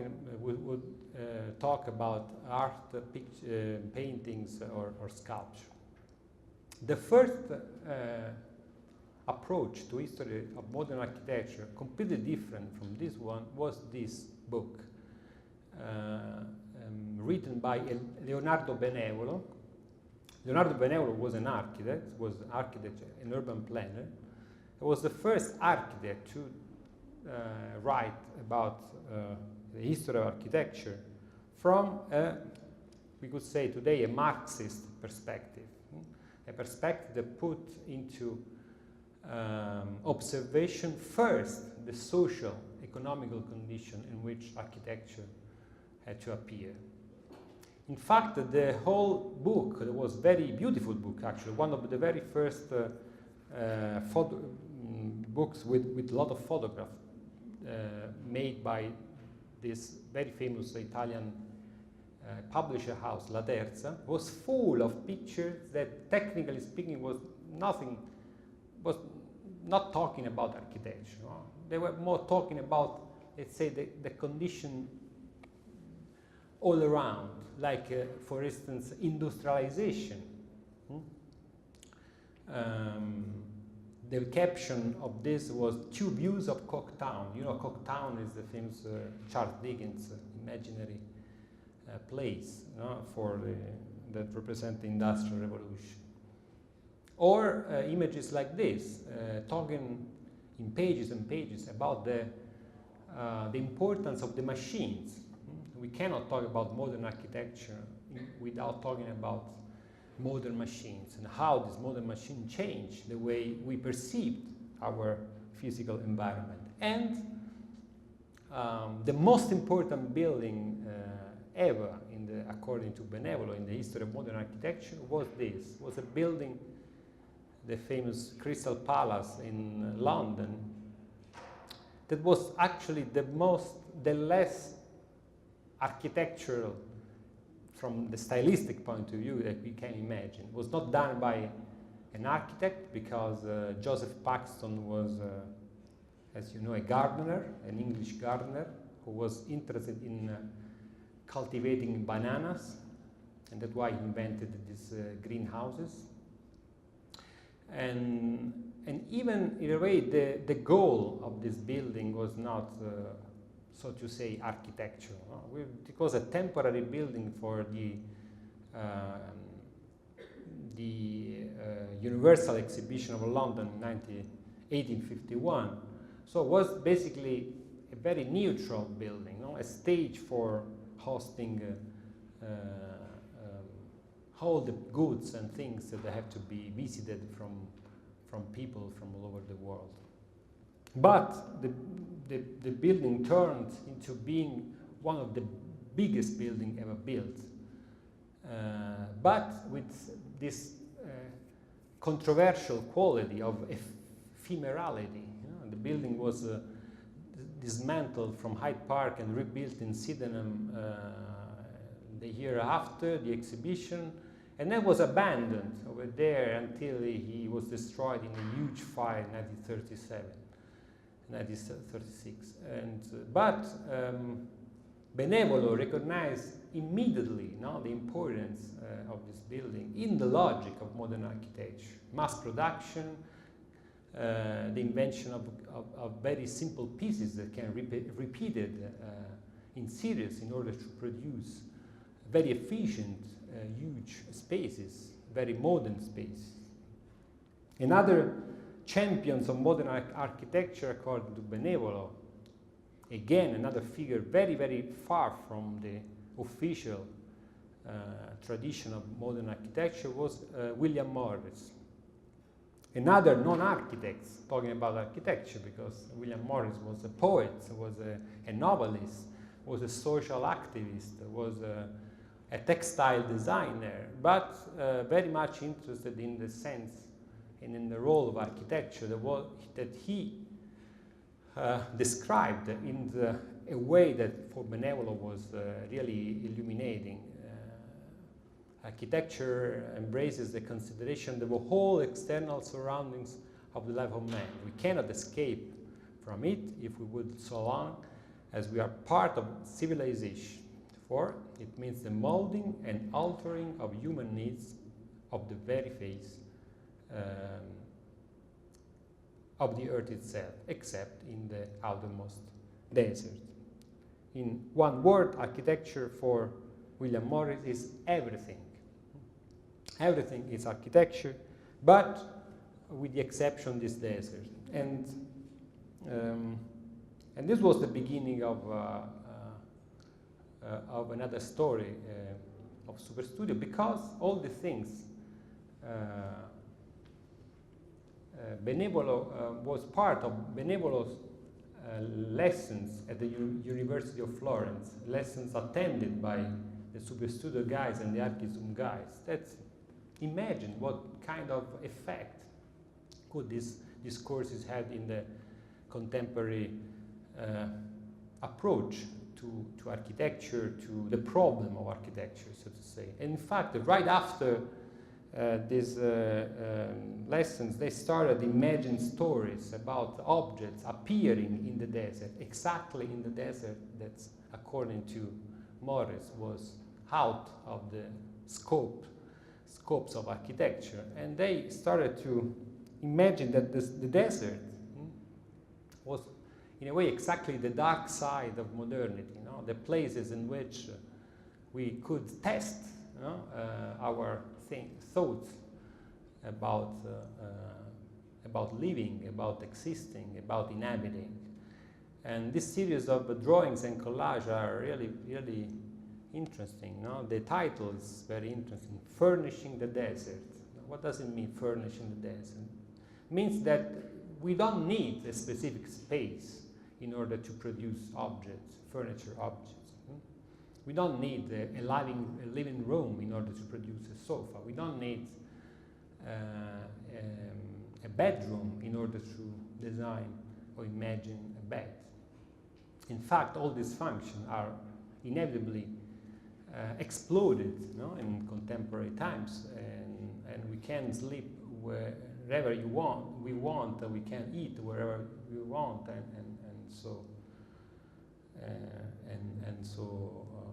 about art, paintings, or sculpture. The first approach to history of modern architecture, completely different from this one, was this book written by Leonardo Benevolo. Leonardo Benevolo was an architect, an urban planner. He was the first architect to write about the history of architecture from, we could say today, a Marxist perspective, a perspective that put into observation first the social, economical condition in which architecture had to appear. In fact, the whole book, it was a very beautiful book actually, one of the very first books with a lot of photographs made by this very famous Italian publisher house, La Terza, was full of pictures that, technically speaking, was not talking about architecture. No? They were more talking about, let's say, the condition all around, like, for instance, industrialization. The caption of this was "Two views of Cocktown." You know, Cocktown is the famous Charles Dickens imaginary place, no, that represent the Industrial Revolution. Or images like this, talking in pages and pages about the importance of the machines. We cannot talk about modern architecture without talking about modern machines and how this modern machine changed the way we perceived our physical environment. And the most important building ever, according to Benevolo, in the history of modern architecture was a building, the famous Crystal Palace in London, that was actually the less architectural from the stylistic point of view that we can imagine. It was not done by an architect, because Joseph Paxton was, as you know, a gardener, an English gardener, who was interested in cultivating bananas, and that's why he invented these greenhouses. And even in a way, the goal of this building was not, so to say, architectural. It was a temporary building for the Universal Exhibition of London in 1851. So it was basically a very neutral building, a stage for hosting all the goods and things that have to be visited from people from all over the world. But the building turned into being one of the biggest buildings ever built, but with this controversial quality of ephemerality. The building was dismantled from Hyde Park and rebuilt in Sydenham the year after the exhibition, and then was abandoned over there until he was destroyed in a huge fire in 1936. But Benevolo recognized immediately the importance of this building in the logic of modern architecture. Mass production, the invention of very simple pieces that can be repeated in series in order to produce very efficient, huge spaces, very modern spaces. Another champions of modern architecture, according to Benevolo, again another figure very, very far from the official tradition of modern architecture, was William Morris. Another non-architect talking about architecture, because William Morris was a poet, was a novelist, was a social activist, was a textile designer, but very much interested in the sense and in the role of architecture that he described in a way that for Benevolo was really illuminating. Architecture embraces the consideration of the whole external surroundings of the life of man. We cannot escape from it if we would, so long as we are part of civilization. For it means the molding and altering of human needs of the very face of the earth itself, except in the outermost desert. In one word, architecture for William Morris is everything. Everything is architecture, but with the exception of this desert. And this was the beginning of another story of Superstudio, because all the things Benevolo was part of Benevolo's lessons at the University of Florence, lessons attended by the Superstudio guys and the Archisum guys. Imagine what kind of effect could these courses have in the contemporary approach to to architecture, to the problem of architecture, so to say. And in fact, right after these lessons, they started imagining stories about objects appearing in the desert, exactly in the desert that, according to Morris, was out of the scopes of architecture. And they started to imagine that the desert was, in a way, exactly the dark side of modernity, you know, the places in which we could test, you know, our thoughts about living, about existing, about inhabiting. And this series of drawings and collage are really, really interesting. No? The title is very interesting, Furnishing the Desert. What does it mean, furnishing the desert? It means that we don't need a specific space in order to produce objects, furniture objects. We don't need a living room in order to produce a sofa. We don't need a bedroom in order to design or imagine a bed. In fact, all these functions are inevitably exploded, no, in contemporary times, and we can sleep wherever we want, and we can eat wherever we want, and so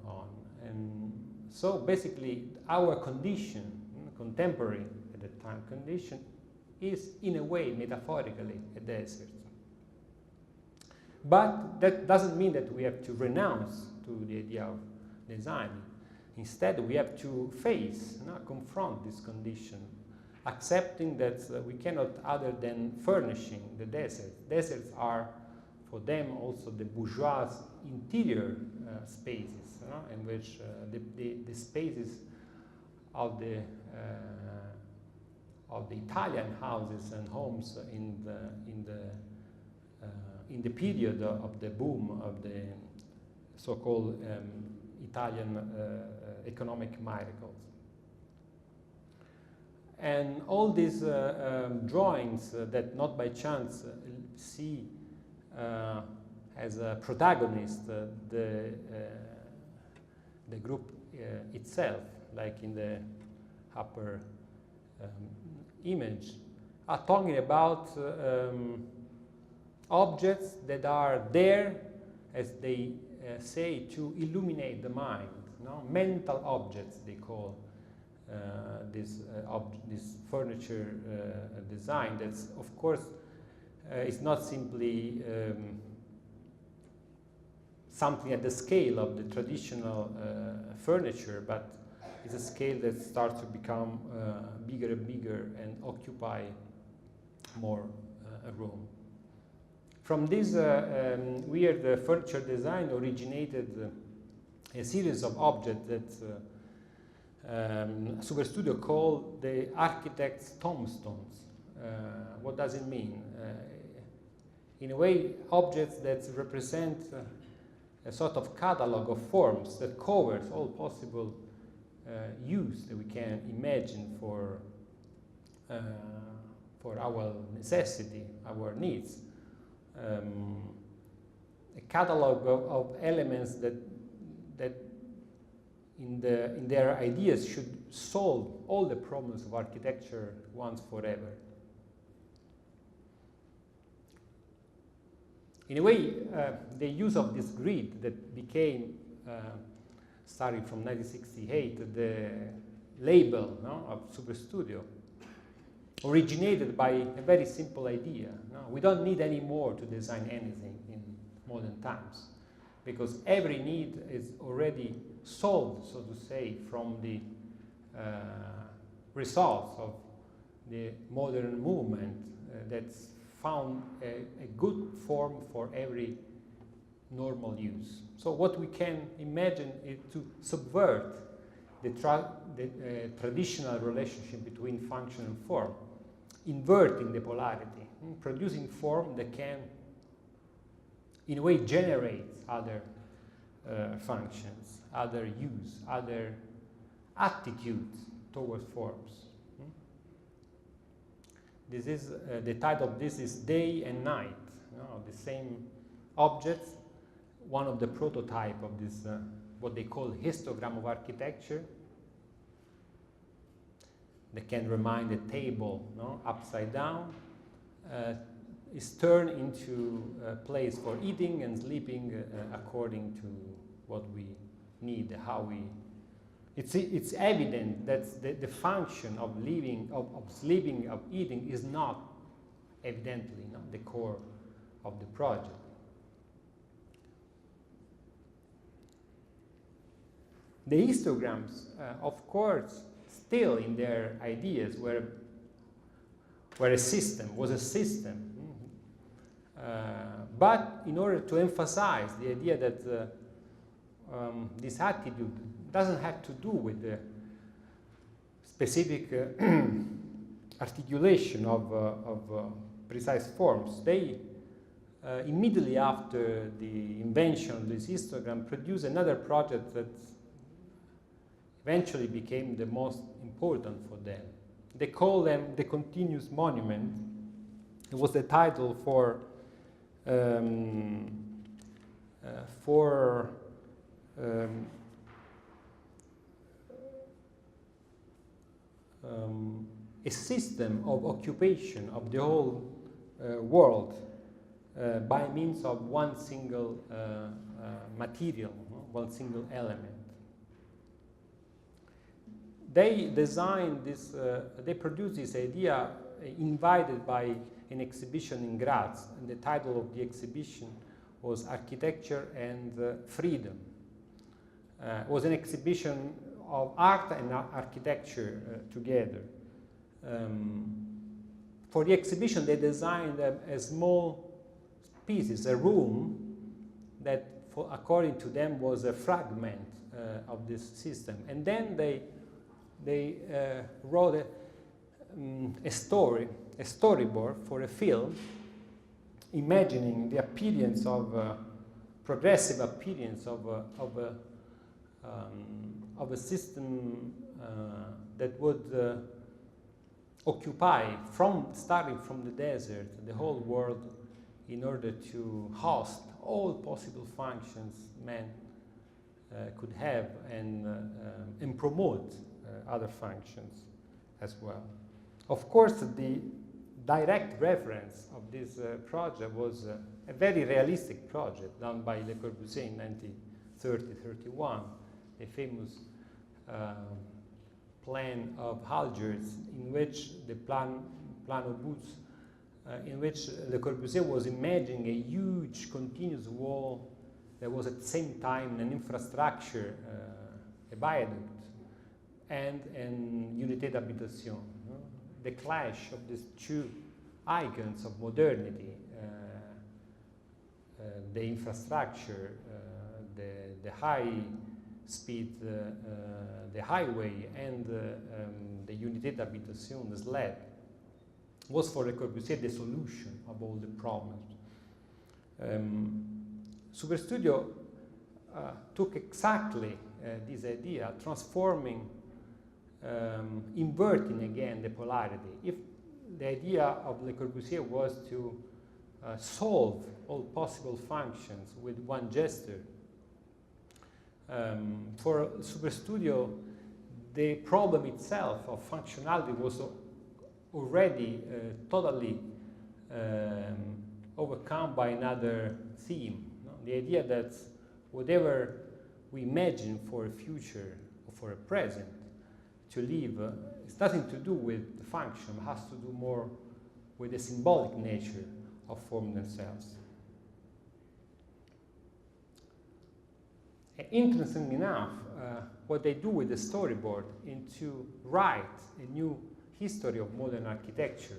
on. And so basically, our condition, contemporary at the time condition, is in a way metaphorically a desert. But that doesn't mean that we have to renounce to the idea of design. Instead, we have to face, confront this condition, accepting that we cannot other than furnishing the desert. Deserts are, for them, also the bourgeois interior spaces, in which the spaces of the Italian houses and homes in the period of the boom of the so-called Italian economic miracles. And all these drawings that not by chance see as a protagonist the group itself, like in the upper image, are talking about objects that are there, as they say, to illuminate the mind. No? Mental objects, they call this furniture design. That's, of course, it's not simply something at the scale of the traditional furniture, but it's a scale that starts to become bigger and bigger and occupy more room. From this weird furniture design originated a series of objects that Superstudio called the architect's tombstones. What does it mean? In a way, objects that represent a sort of catalog of forms that covers all possible use that we can imagine for our necessity, our needs. A catalog of elements that in their ideas should solve all the problems of architecture once forever. In a way, the use of this grid that became, starting from 1968, the label, no, of Superstudio, originated by a very simple idea. No? We don't need any more to design anything in modern times, because every need is already solved, so to say, from the results of the modern movement that's found a good form for every normal use. So what we can imagine is to subvert the traditional relationship between function and form, inverting the polarity, producing form that can, in a way, generate other functions, other use, other attitudes towards forms. This is the title of this is Day and Night. The same objects one of the prototype of this, what they call histogram of architecture. They can remind a table, no, upside down, is turned into a place for eating and sleeping according to what we need, how we. It's evident that the function of living, of sleeping, of eating is not evidently not the core of the project. The histograms, of course, still in their ideas were a system, was a system. But in order to emphasize the idea that this attitude doesn't have to do with the specific articulation of precise forms, they immediately after the invention of this histogram produced another project that eventually became the most important for them. They call them the continuous monument. It was the title for a system of occupation of the whole world by means of one single material, one single element. They designed this, they produced this idea invited by an exhibition in Graz, and the title of the exhibition was Architecture and Freedom. It was an exhibition of art and architecture together. For the exhibition, they designed a small pieces, a room that, according to them, was a fragment of this system. And then they wrote a storyboard for a film, imagining the appearance of progressive appearance of a system that would occupy, starting from the desert, the whole world, in order to host all possible functions man could have and promote other functions as well. Of course, the direct reference of this project was a very realistic project done by Le Corbusier in 1930-31, a famous plan of Algiers, in which the plan of Boots, in which Le Corbusier was imagining a huge continuous wall that was at the same time an infrastructure, a viaduct, and an unité d'habitation. The clash of these two icons of modernity, the infrastructure, the high speed, the highway, and the unité d'habitation, the slab, was for Le Corbusier the solution of all the problems. Superstudio took exactly this idea, transforming, inverting again the polarity. If the idea of Le Corbusier was to solve all possible functions with one gesture, for Superstudio, the problem itself of functionality was already totally overcome by another theme. No? The idea that whatever we imagine for a future or for a present to live, it's nothing to do with the function, it has to do more with the symbolic nature of form themselves. Interestingly enough, what they do with the storyboard is to write a new history of modern architecture,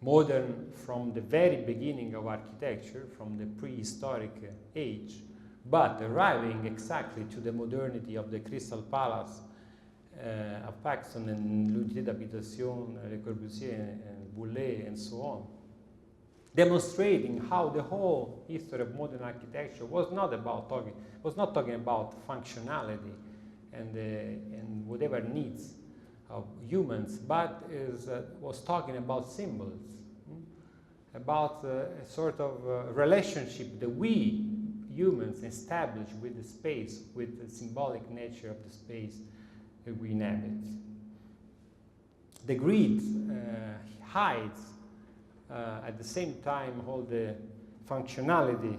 modern from the very beginning of architecture, from the prehistoric age, but arriving exactly to the modernity of the Crystal Palace of Paxton and l'unité d'habitation, Le Corbusier and Boulez and so on, demonstrating how the whole history of modern architecture was not talking about functionality and whatever needs of humans, but was talking about symbols, about a sort of relationship that we humans established with the space, with the symbolic nature of the space that we inhabit. The grid hides at the same time all the functionality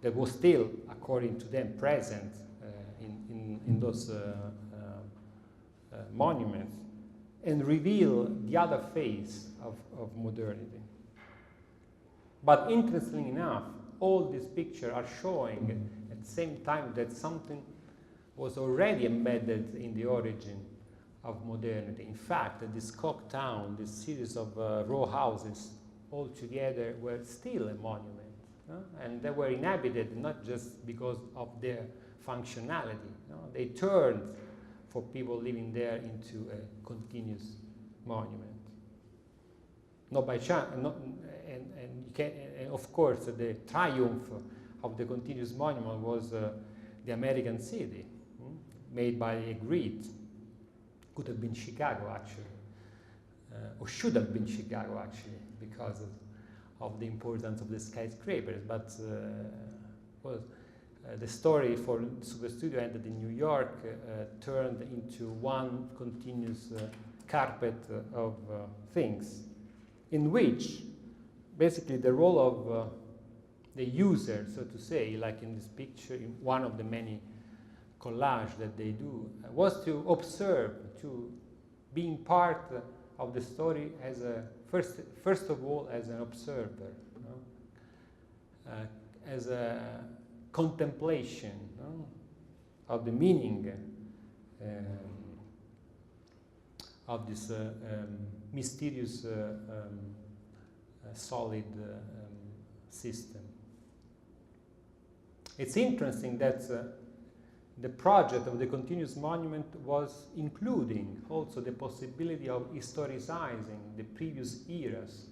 that was still, according to them, present in those monuments, and reveal the other face of modernity. But interestingly enough, all these pictures are showing at the same time that something was already embedded in the origin of modernity. In fact, this cock town, this series of row houses, all together were still a monument. And they were inhabited not just because of their functionality. They turned for people living there into a continuous monument. Not by chance, and of course, the triumph of the continuous monument was the American city, made by a grid. Could have been Chicago, actually, or should have been Chicago, actually, because of the importance of the skyscrapers. But the story for Superstudio ended in New York, turned into one continuous carpet of things, in which basically the role of the user, so to say, like in this picture, in one of the many collages that they do, was to observe, to being part of the story as a first of all as an observer, as a contemplation of the meaning of this mysterious solid system. It's interesting that the project of the continuous monument was including also the possibility of historicizing the previous eras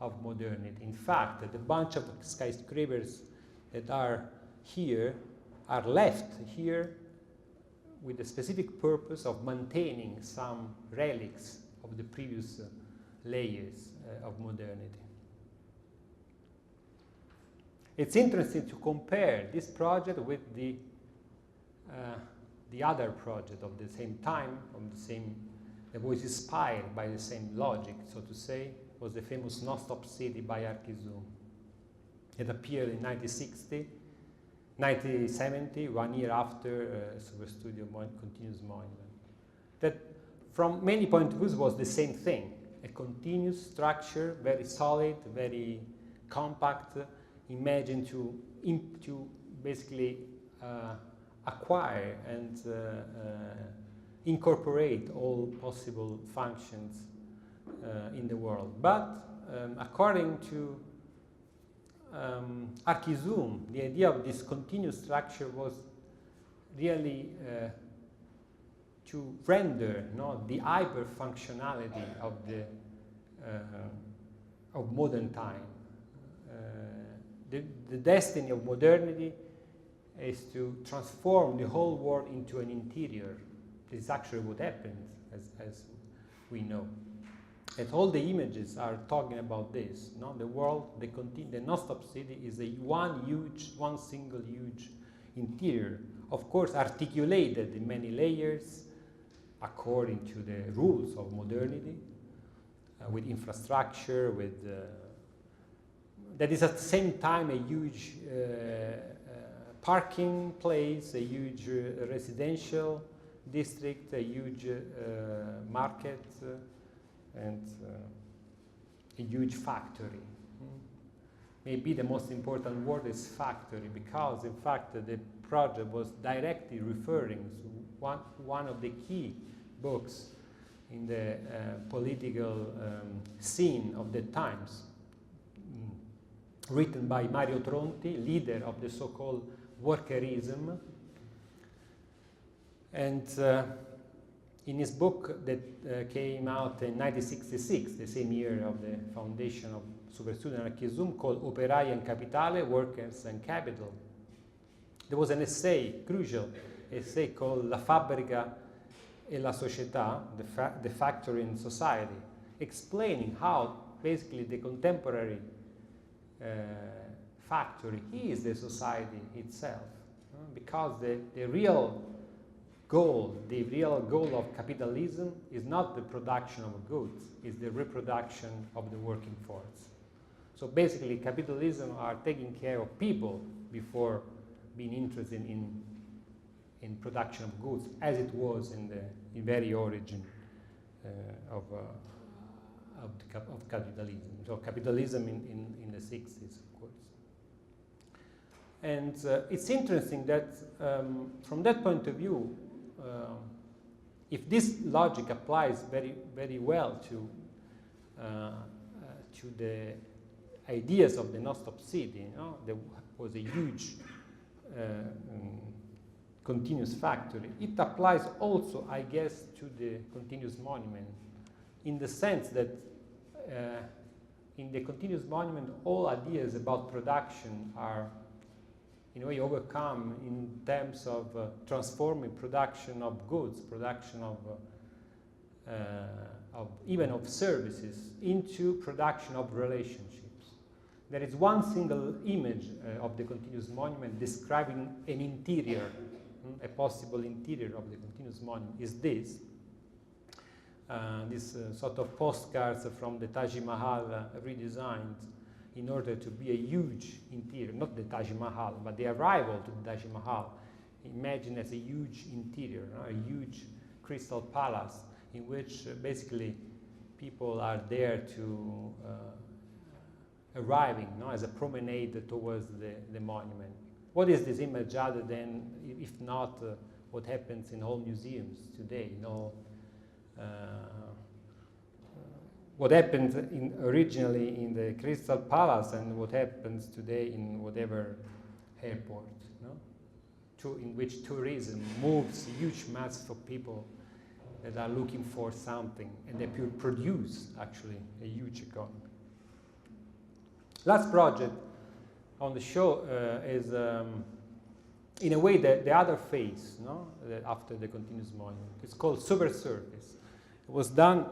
of modernity. In fact, the bunch of skyscrapers that are here are left here with the specific purpose of maintaining some relics of the previous layers of modernity. It's interesting to compare this project with the other project of the same time, that was inspired by the same logic, so to say, was the famous Non-Stop City by Archizoom. It appeared in 1970, 1 year after Superstudio Continuous Monument. That, from many points of view, was the same thing: a continuous structure, very solid, very compact, imagined to basically acquire and incorporate all possible functions in the world. But according to Archizoom, the idea of this continuous structure was really to render the hyper-functionality of modern time. The destiny of modernity is to transform the whole world into an interior. This is actually what happened, as we know. And all the images are talking about this. The world, the Non-Stop City is one single huge interior. Of course, articulated in many layers according to the rules of modernity, with infrastructure, with that is at the same time a huge parking place, a huge residential district, a huge market, and a huge factory. Maybe the most important word is factory, because in fact the project was directly referring to one of the key books in the political scene of the times, written by Mario Tronti, leader of the so-called workerism. And in his book that came out in 1966, the same year of the foundation of Superstudio and Archizoom, called Operai and Capitale, Workers and Capital, there was an essay, crucial essay, called La Fabbrica e la Società, the Factory and Society, factory is the society itself, because the real goal of capitalism is not the production of goods, it's the reproduction of the working force. So basically, capitalism are taking care of people before being interested in production of goods, as it was in the very origin of capitalism. So capitalism in the 60s, of course. And it's interesting that from that point of view, if this logic applies very, very well to the ideas of the non-stop city, there was a huge continuous factory. It applies also, I guess, to the continuous monument, in the sense that in the continuous monument, all ideas about production are in a way overcome in terms of transforming production of goods, production of even of services, into production of relationships. There is one single image of the continuous monument describing an interior, a possible interior of the continuous monument is this. This sort of postcards from the Taj Mahal redesigned in order to be a huge interior, not the Taj Mahal, but the arrival to the Taj Mahal. Imagine as a huge interior, a huge crystal palace in which basically people are there to arriving as a promenade towards the monument. What is this image other than, if not what happens in all museums today? What happened originally in the Crystal Palace and what happens today in whatever airport, in which tourism moves huge masses of people that are looking for something, and they produce actually a huge economy. Last project on the show is in a way the other phase, after the continuous monument. It's called Supersurface. It was done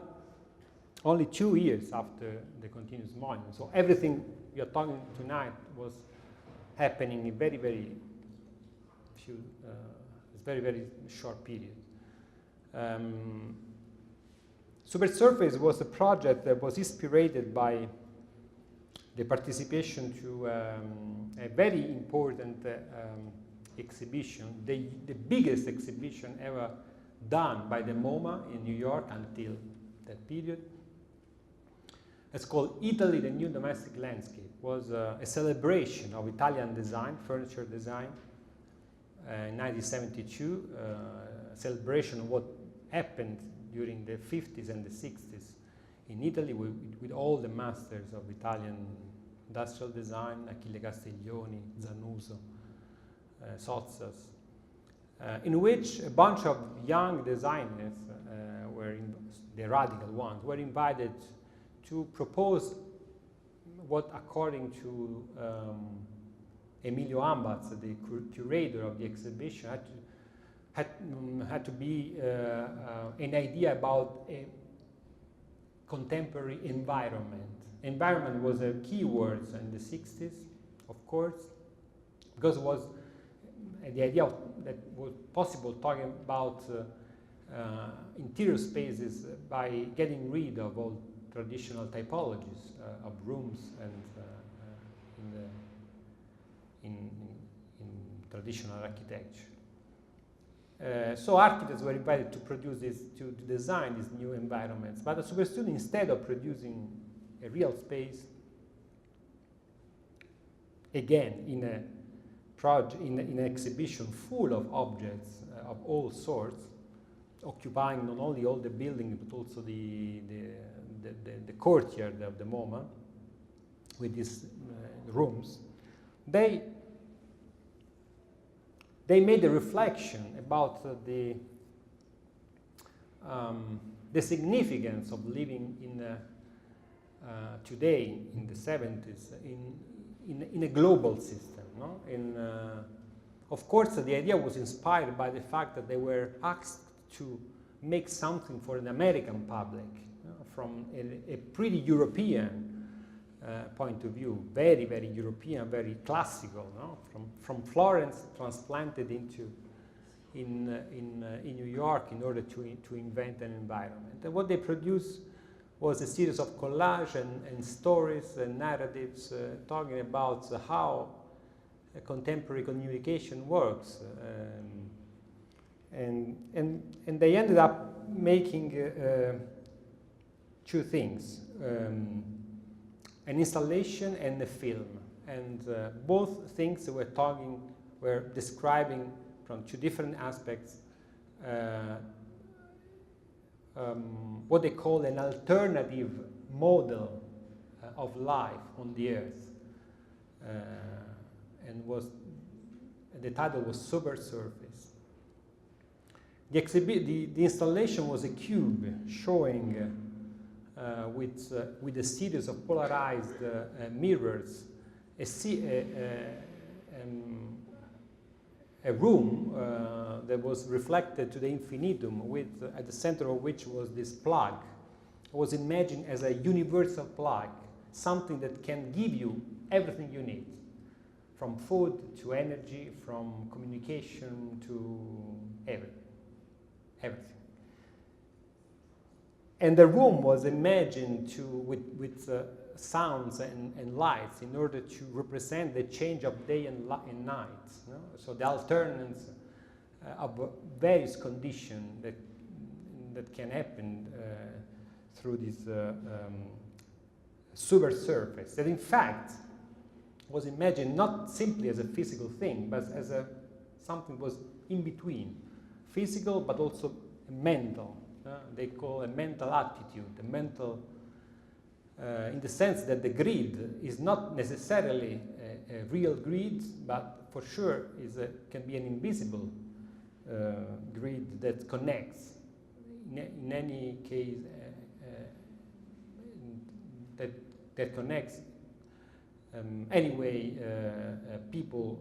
only 2 years after the continuous monument. So everything we are talking tonight was happening in very, very short period. Supersurface was a project that was inspired by the participation to a very important exhibition, the biggest exhibition ever done by the MoMA in New York until that period. It's called Italy, the New Domestic Landscape. It was a celebration of Italian design, furniture design, in 1972, a celebration of what happened during the 50s and the 60s in Italy with all the masters of Italian industrial design, Achille Castiglioni, Zanuso, Sozzas, in which a bunch of young designers, the radical ones, were invited to propose what, according to Emilio Ambaz, the curator of the exhibition, had to be an idea about a contemporary environment. Environment was a key word in the 60s, of course, because it was the idea that was possible talking about interior spaces by getting rid of all traditional typologies of rooms and in traditional architecture. So architects were invited to produce this, to design these new environments. But the Superstudio, instead of producing a real space, again in an exhibition full of objects of all sorts, occupying not only all the building but also the courtyard of the MoMA with these rooms, they made a reflection about the significance of living in today in the 70s in a global system. No? Of course, the idea was inspired by the fact that they were asked to make something for an American public, from a pretty European point of view, very, very European, very classical, no? From Florence transplanted into in New York in order to invent an environment. And what they produced was a series of collage and stories and narratives talking about how contemporary communication works. And they ended up making two things, an installation and a film. And both things were describing from two different aspects what they call an alternative model of life on the earth. And the title was Supersurface. The installation was a cube showing with a series of polarized mirrors a room that was reflected to the infinitum, at the center of which was this plug. It was imagined as a universal plug, something that can give you everything you need, from food to energy, from communication to everything. And the room was imagined with sounds and lights in order to represent the change of day and night. No? So the alternance of various conditions that can happen through this supersurface, that in fact was imagined not simply as a physical thing, but as something was in between, physical but also mental. They call a mental attitude, a mental, in the sense that the grid is not necessarily a real grid, but for sure can be an invisible grid that connects. In any case, that connects anyway people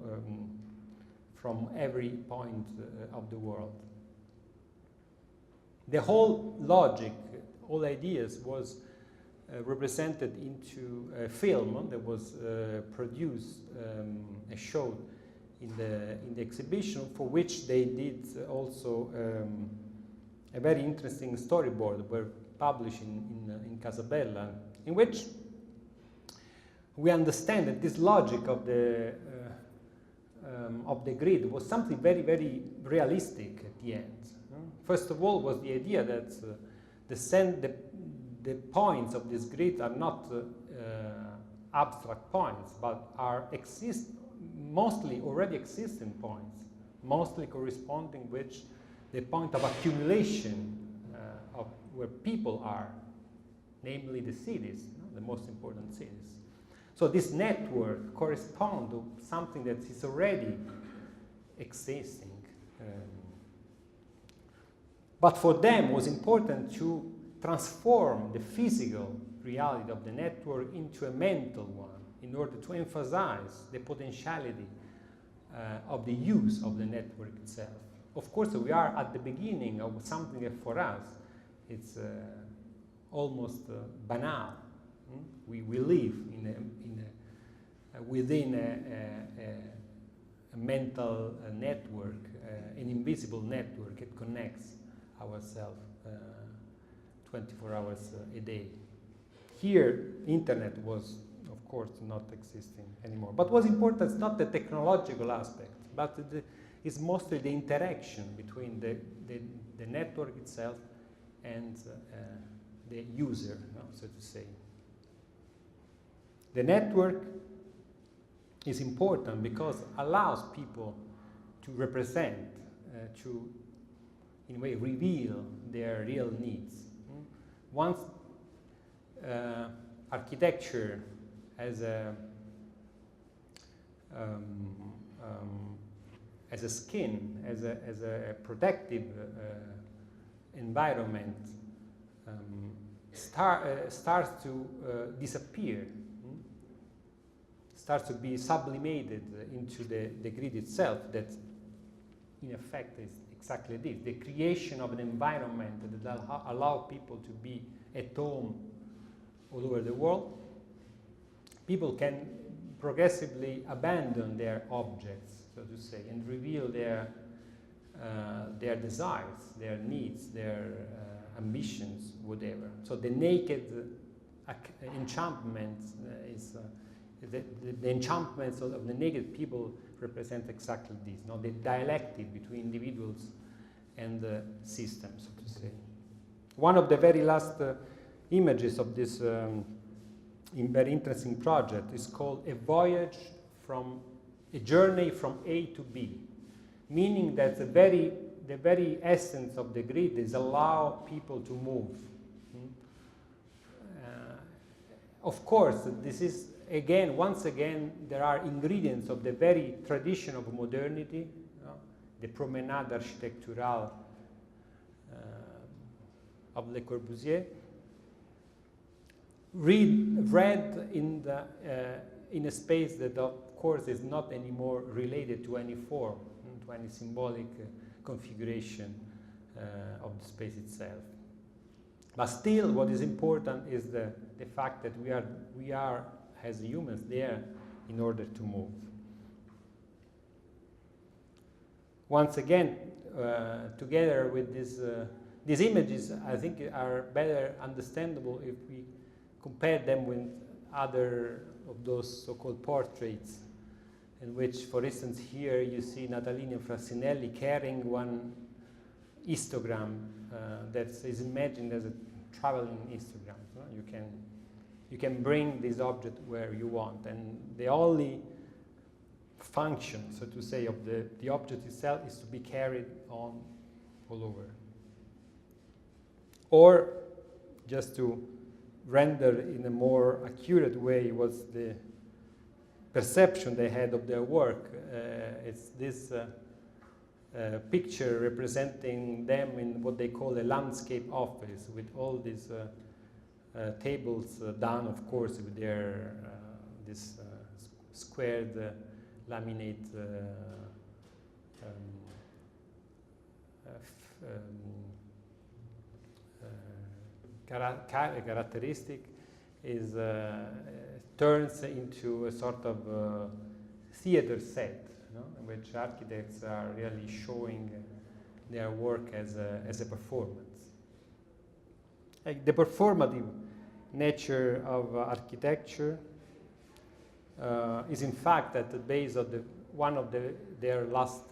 from every point of the world. The whole logic, all ideas was represented into a film that was produced, a show in the exhibition, for which they did also a very interesting storyboard, were published in Casabella, in which we understand that this logic of the grid was something very, very realistic at the end. First of all, was the idea that the points of this grid are not abstract points, but are mostly already existing points, mostly corresponding with the point of accumulation of where people are, namely the cities, the most important cities. So this network corresponds to something that is already existing. But for them, it was important to transform the physical reality of the network into a mental one in order to emphasize the potentiality of the use of the network itself. Of course, we are at the beginning of something that for us it's almost banal. We live within a mental network, an invisible network that connects ourselves 24 hours a day. Here, internet was, of course, not existing anymore. But what's important is not the technological aspect, but it's mostly the interaction between the network itself and the user, so to say. The network is important because it allows people to represent, to, in a way, reveal their real needs. Once architecture as a skin, as a protective environment, starts to disappear, starts to be sublimated into the grid itself, that in effect is exactly this, the creation of an environment that allow people to be at home all over the world, people can progressively abandon their objects, so to say, and reveal their desires, their needs, their ambitions, whatever. So the naked enchantment is the enchantments of the naked people represent exactly this, no? The dialectic between individuals and the system, so to say. One of the very last images of this very interesting project is called a journey from A to B, meaning that the very essence of the grid is allow people to move. Of course, this is once again, there are ingredients of the very tradition of modernity, the promenade architecturale of Le Corbusier, read in a space that, of course, is not anymore related to any form, to any symbolic configuration of the space itself. But still, what is important is the fact that we are as humans there in order to move. Once again, together with these images, I think are better understandable if we compare them with other of those so-called portraits, in which, for instance, here you see Natalino Frassinelli carrying one histogram that is imagined as a traveling histogram. So you can bring this object where you want, and the only function, so to say, of the object itself is to be carried on all over. Or, just to render in a more accurate way was the perception they had of their work. It's this picture representing them in what they call a landscape office, with all these tables done, of course, with their this squared laminate characteristic is turns into a sort of theater set, in which architects are really showing their work as a performance. Like the performative nature of architecture is in fact at the base of one of their last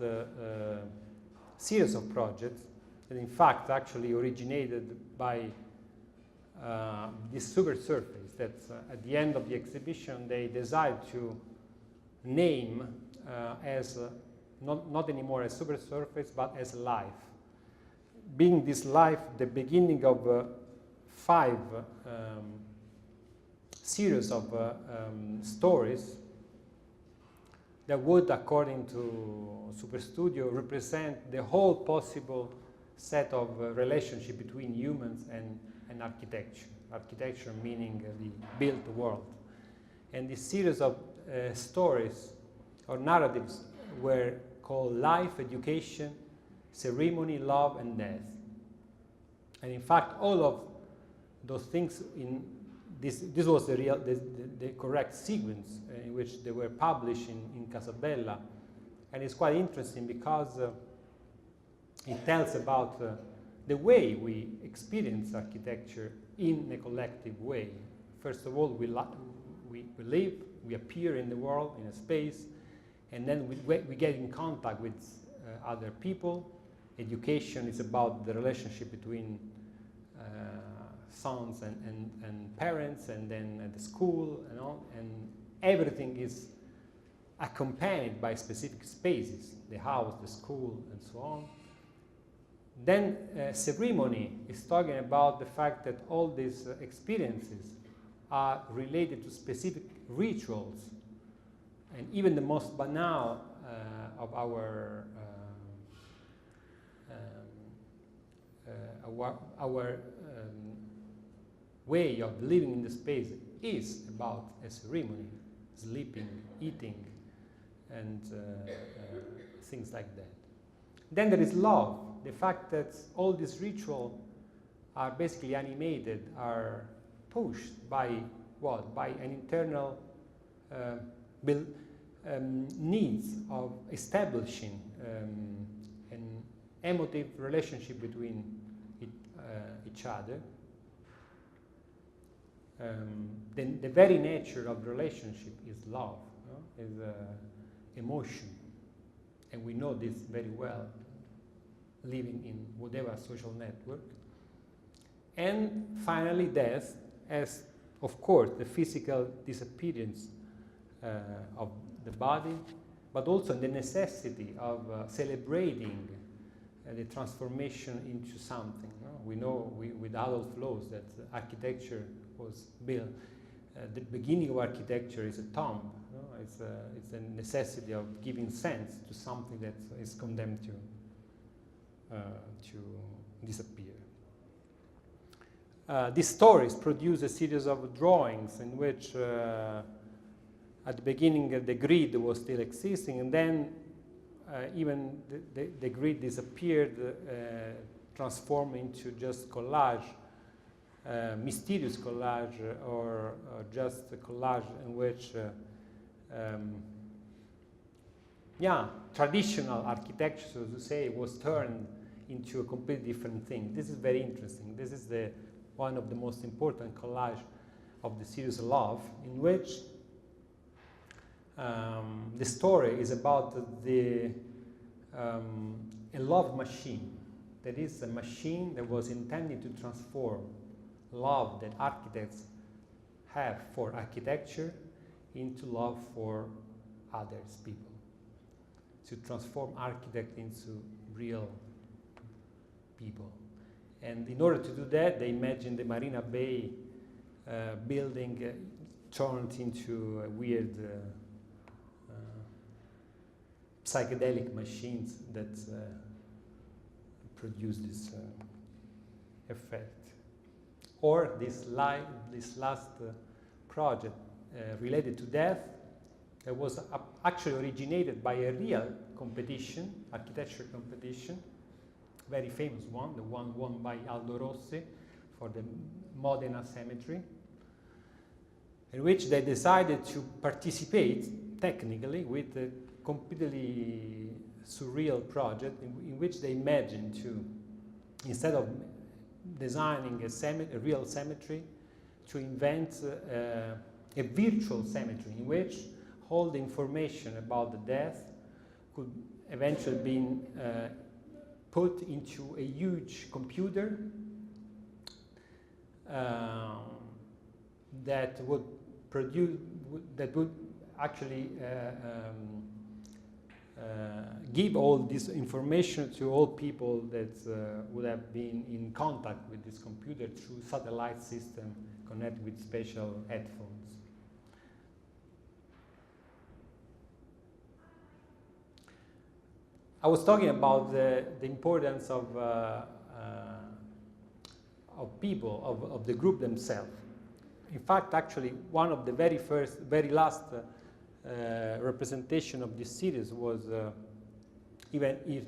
series of projects, that in fact actually originated by this supersurface that at the end of the exhibition they decided to name as not anymore as supersurface but as life. Being this life the beginning of 5 series of stories that would, according to Superstudio, represent the whole possible set of relationship between humans and architecture. Architecture meaning the built world. And this series of stories or narratives were called life, education, ceremony, love, and death. And in fact, all of those things in this was the correct sequence in which they were published in Casabella. And it's quite interesting because it tells about the way we experience architecture in a collective way. First of all, we live, we appear in the world, in a space, and then we get in contact with other people. Education is about the relationship between sons and parents, and then at the school, and everything is accompanied by specific spaces, the house, the school, and so on. Then ceremony is talking about the fact that all these experiences are related to specific rituals, and even the most banal of our way of living in the space is about a ceremony, sleeping, eating, and things like that. Then there is love, the fact that all these rituals are basically animated, are pushed by what? By an internal needs of establishing an emotive relationship between each other. The very nature of relationship is love, no? Is emotion, and we know this very well, living in whatever social network. And finally, death, as of course the physical disappearance of the body, but also the necessity of celebrating the transformation into something. No? We know with Adolf Loos that architecture was built. The beginning of architecture is a tomb. No? It's a necessity of giving sense to something that is condemned to disappear. These stories produce a series of drawings in which at the beginning the grid was still existing, and then even the grid disappeared, transformed into just collage, mysterious collage, or just a collage in which traditional architecture, so to say, was turned into a completely different thing. This is very interesting. This is one of the most important collage of the series Love, in which the story is about a love machine. That is a machine that was intended to transform love that architects have for architecture into love for others, people. To transform architects into real people. And in order to do that, they imagined the Marina Bay building turned into a weird psychedelic machines that produce this effect. Or this last project related to death that was actually originated by a real competition, architecture competition, very famous one, the one won by Aldo Rossi for the Modena Cemetery, in which they decided to participate technically with a completely surreal project in which they imagined to, instead of designing a real cemetery, to invent a virtual cemetery in which all the information about the death could eventually be put into a huge computer that would actually give all this information to all people that would have been in contact with this computer through satellite system connected with special headphones. I was talking about the importance of people, of the group themselves. In fact, actually, one of the very last representation of this series was, even if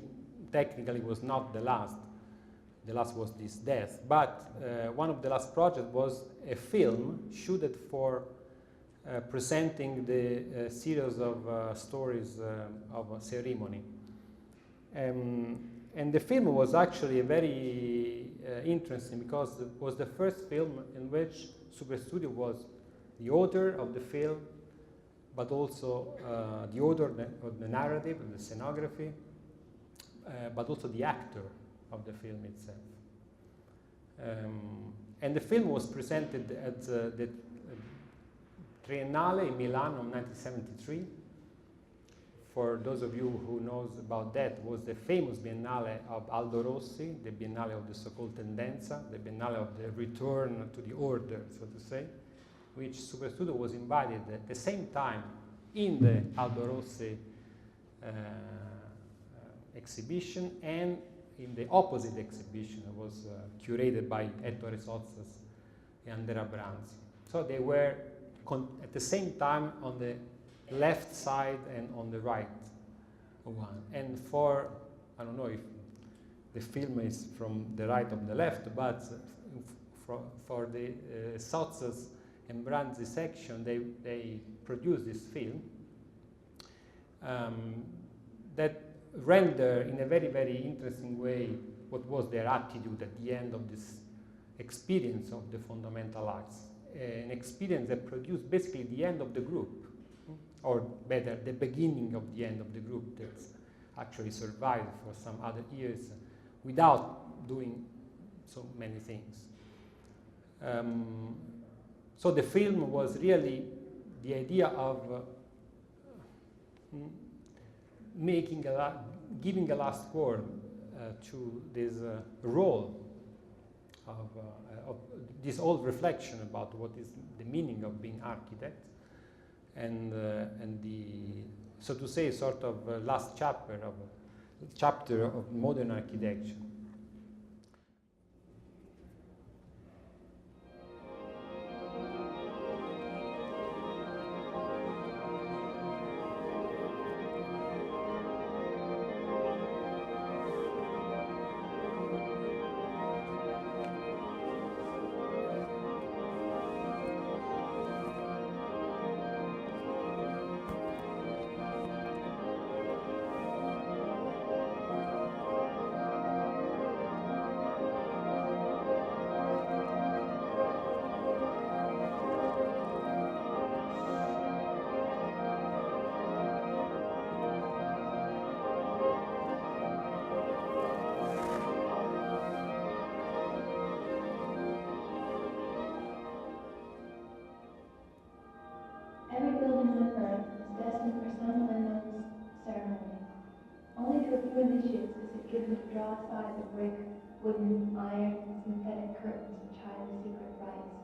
technically was not the last was this death, but one of the last projects was a film shooted for presenting the series of stories of a ceremony. And the film was actually very interesting because it was the first film in which Superstudio was the author of the film, but also the author of the narrative, of the scenography, but also the actor of the film itself. And the film was presented at the Triennale in Milan in 1973. For those of you who knows about that, was the famous Biennale of Aldo Rossi, the Biennale of the so-called tendenza, the Biennale of the return to the order, so to say, which Superstudio was invited at the same time in the Aldo Rossi exhibition and in the opposite exhibition that was curated by Ettore Sozzas and Andrea Branzi. So they were at the same time on the left side and on the right one. And for, I don't know if the film is from the right or the left, but for the Sozzas and Branzi section, they produced this film that render in a very, very interesting way what was their attitude at the end of this experience of the fundamental arts. An experience that produced basically the end of the group, or better, the beginning of the end of the group that's actually survived for some other years without doing so many things. So the film was really the idea of giving a last word to this role of this old reflection about what is the meaning of being architect, and the, so to say, sort of last chapter of modern architecture. Every building on earth is destined for some unknown ceremony. Only to a few initiates is it given to draw aside the brick, wooden, iron, and synthetic curtains which hide the secret rites.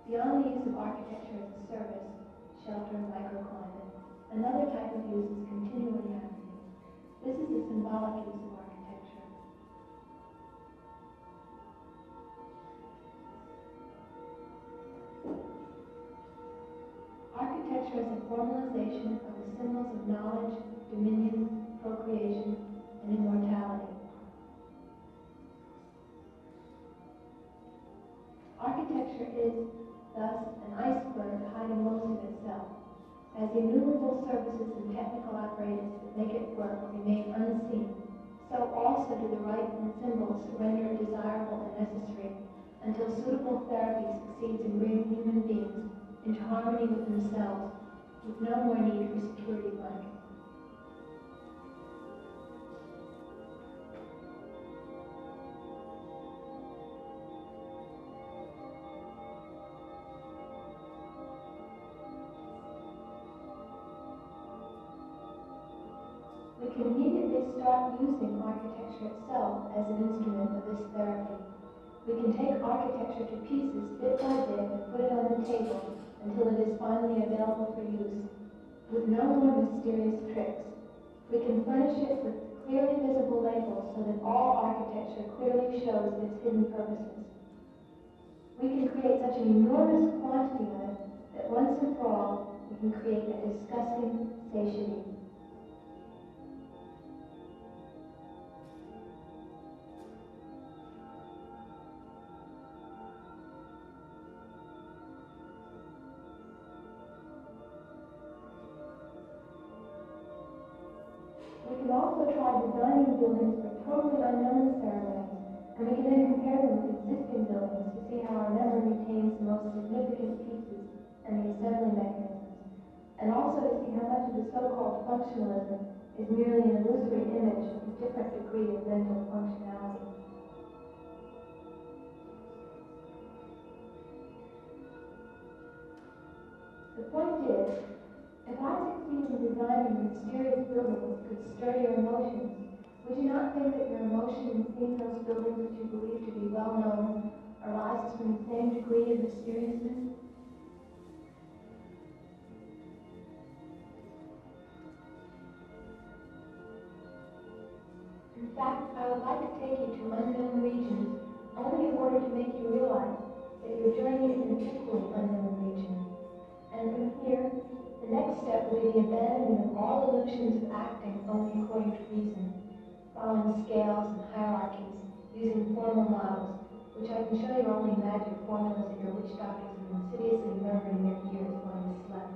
Beyond the use of architecture as a service, shelter, and microclimate, another type of use is continually happening. This is the symbolic use of architecture. Architecture is a formalization of the symbols of knowledge, dominion, procreation, and immortality. Architecture is, thus, an iceberg hiding most of itself, as the innumerable services and technical apparatus that make it work remain unseen. So also do the rites and symbols that render it desirable and necessary, until suitable therapy succeeds in bringing human beings into harmony with themselves, with no more need for security blankets. We can immediately start using architecture itself as an instrument of this therapy. We can take architecture to pieces bit by bit and put it on the table until it is finally available for use, with no more mysterious tricks. We can furnish it with clearly visible labels so that all architecture clearly shows its hidden purposes. We can create such an enormous quantity of it that once and for all, we can create a disgusting satiety. We can also try designing buildings for totally unknown ceremonies, and we can then compare them with existing buildings to see how our memory retains the most significant pieces and the assembly mechanisms, and also to see how much of the so-called functionalism is merely an illusory image of a different degree of mental functionality. The point is, if I succeed in designing a mysterious building that could stir your emotions, would you not think that your emotion in seeing those buildings which you believe to be well known arises from the same degree of mysteriousness? In fact, I would like to take you to unknown regions only in order to make you realize that your journey is an equally unknown region. And from here, the next step will be the abandoning of all illusions of acting only according to reason, following scales and hierarchies, using formal models, which I can show your only magic formulas that your witch doctors have insidiously murmured in your ears while you slept.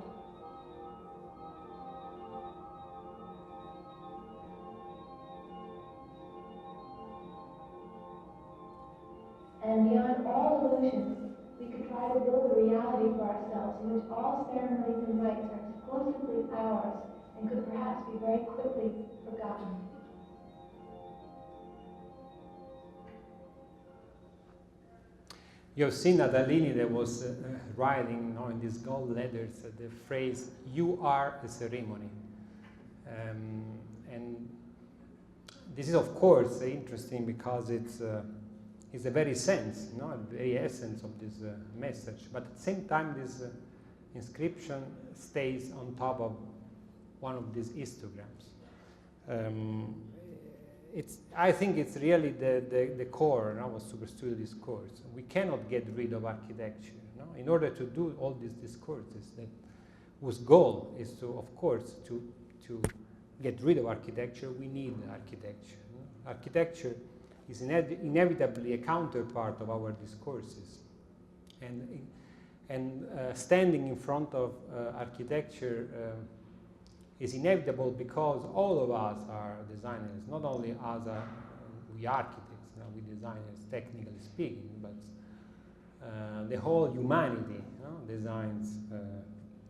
And beyond all illusions, we could try to build a reality for ourselves in which all ceremonies and rites are exclusively ours and could perhaps be very quickly forgotten. You have seen Natalini that was writing, in these gold letters the phrase, "You are a ceremony." And this is, of course, interesting because it's the very sense, the very essence of this message. But at the same time, this inscription stays on top of one of these histograms. I think it's really the core of Superstudio discourse. We cannot get rid of architecture. In order to do all these discourses, whose goal is to, of course, to get rid of architecture, we need architecture. Architecture is inevitably a counterpart of our discourses. And standing in front of architecture is inevitable because all of us are designers, not only us, we architects, we designers, technically speaking, but the whole humanity designs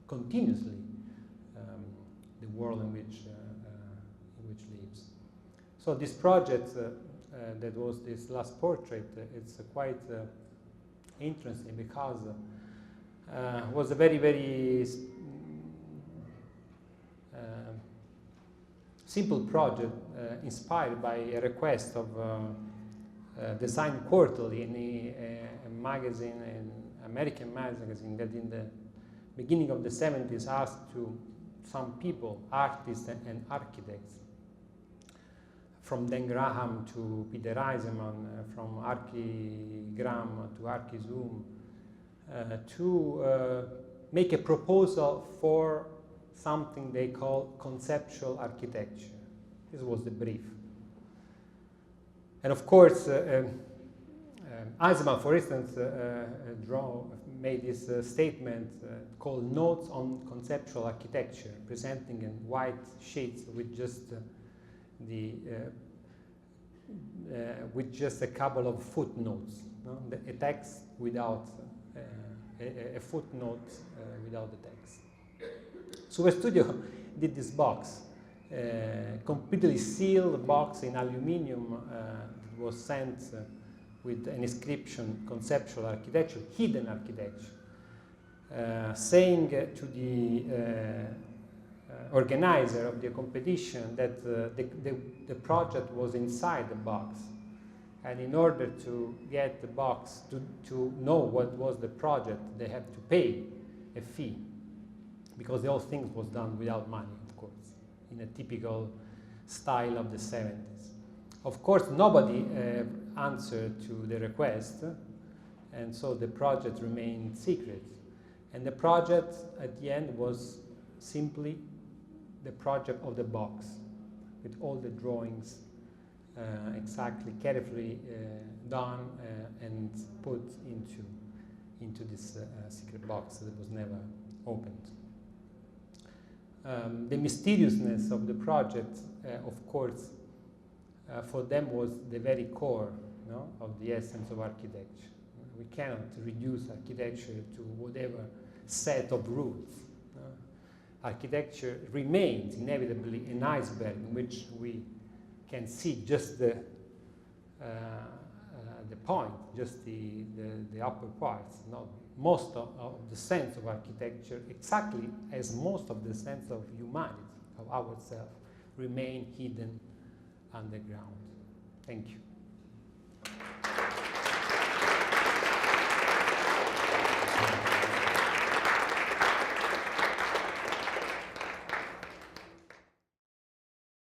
continuously the world in which lives. So this project that was this last portrait, it's quite interesting because it was a very, very simple project inspired by a request of Design Quarterly, a magazine, an American magazine that in the beginning of the 70s asked to some people, artists and architects, from Dan Graham to Peter Eisenman, from Archigram to Archizoom, to make a proposal for something they call conceptual architecture. This was the brief. And of course, Eisenman, for instance, made this statement called Notes on Conceptual Architecture, presenting in white sheets with just a couple of footnotes, a text without a footnote without the text. Superstudio did this box, completely sealed box in aluminium that was sent with an inscription, conceptual architecture, hidden architecture, saying to the organizer of the competition that the project was inside the box. And in order to get the box, to know what was the project, they have to pay a fee, because the whole thing was done without money, of course, in a typical style of the 70s. Of course, nobody answered to the request, and so the project remained secret. And the project, at the end, was simply the project of the box, with all the drawings exactly, carefully done and put into this secret box that was never opened. The mysteriousness of the project, of course, for them was the very core of the essence of architecture. We cannot reduce architecture to whatever set of rules. Architecture remains inevitably an iceberg in which we can see just the point, just the upper parts. Most of the sense of architecture, exactly as most of the sense of humanity, of ourselves, remain hidden underground. Thank you.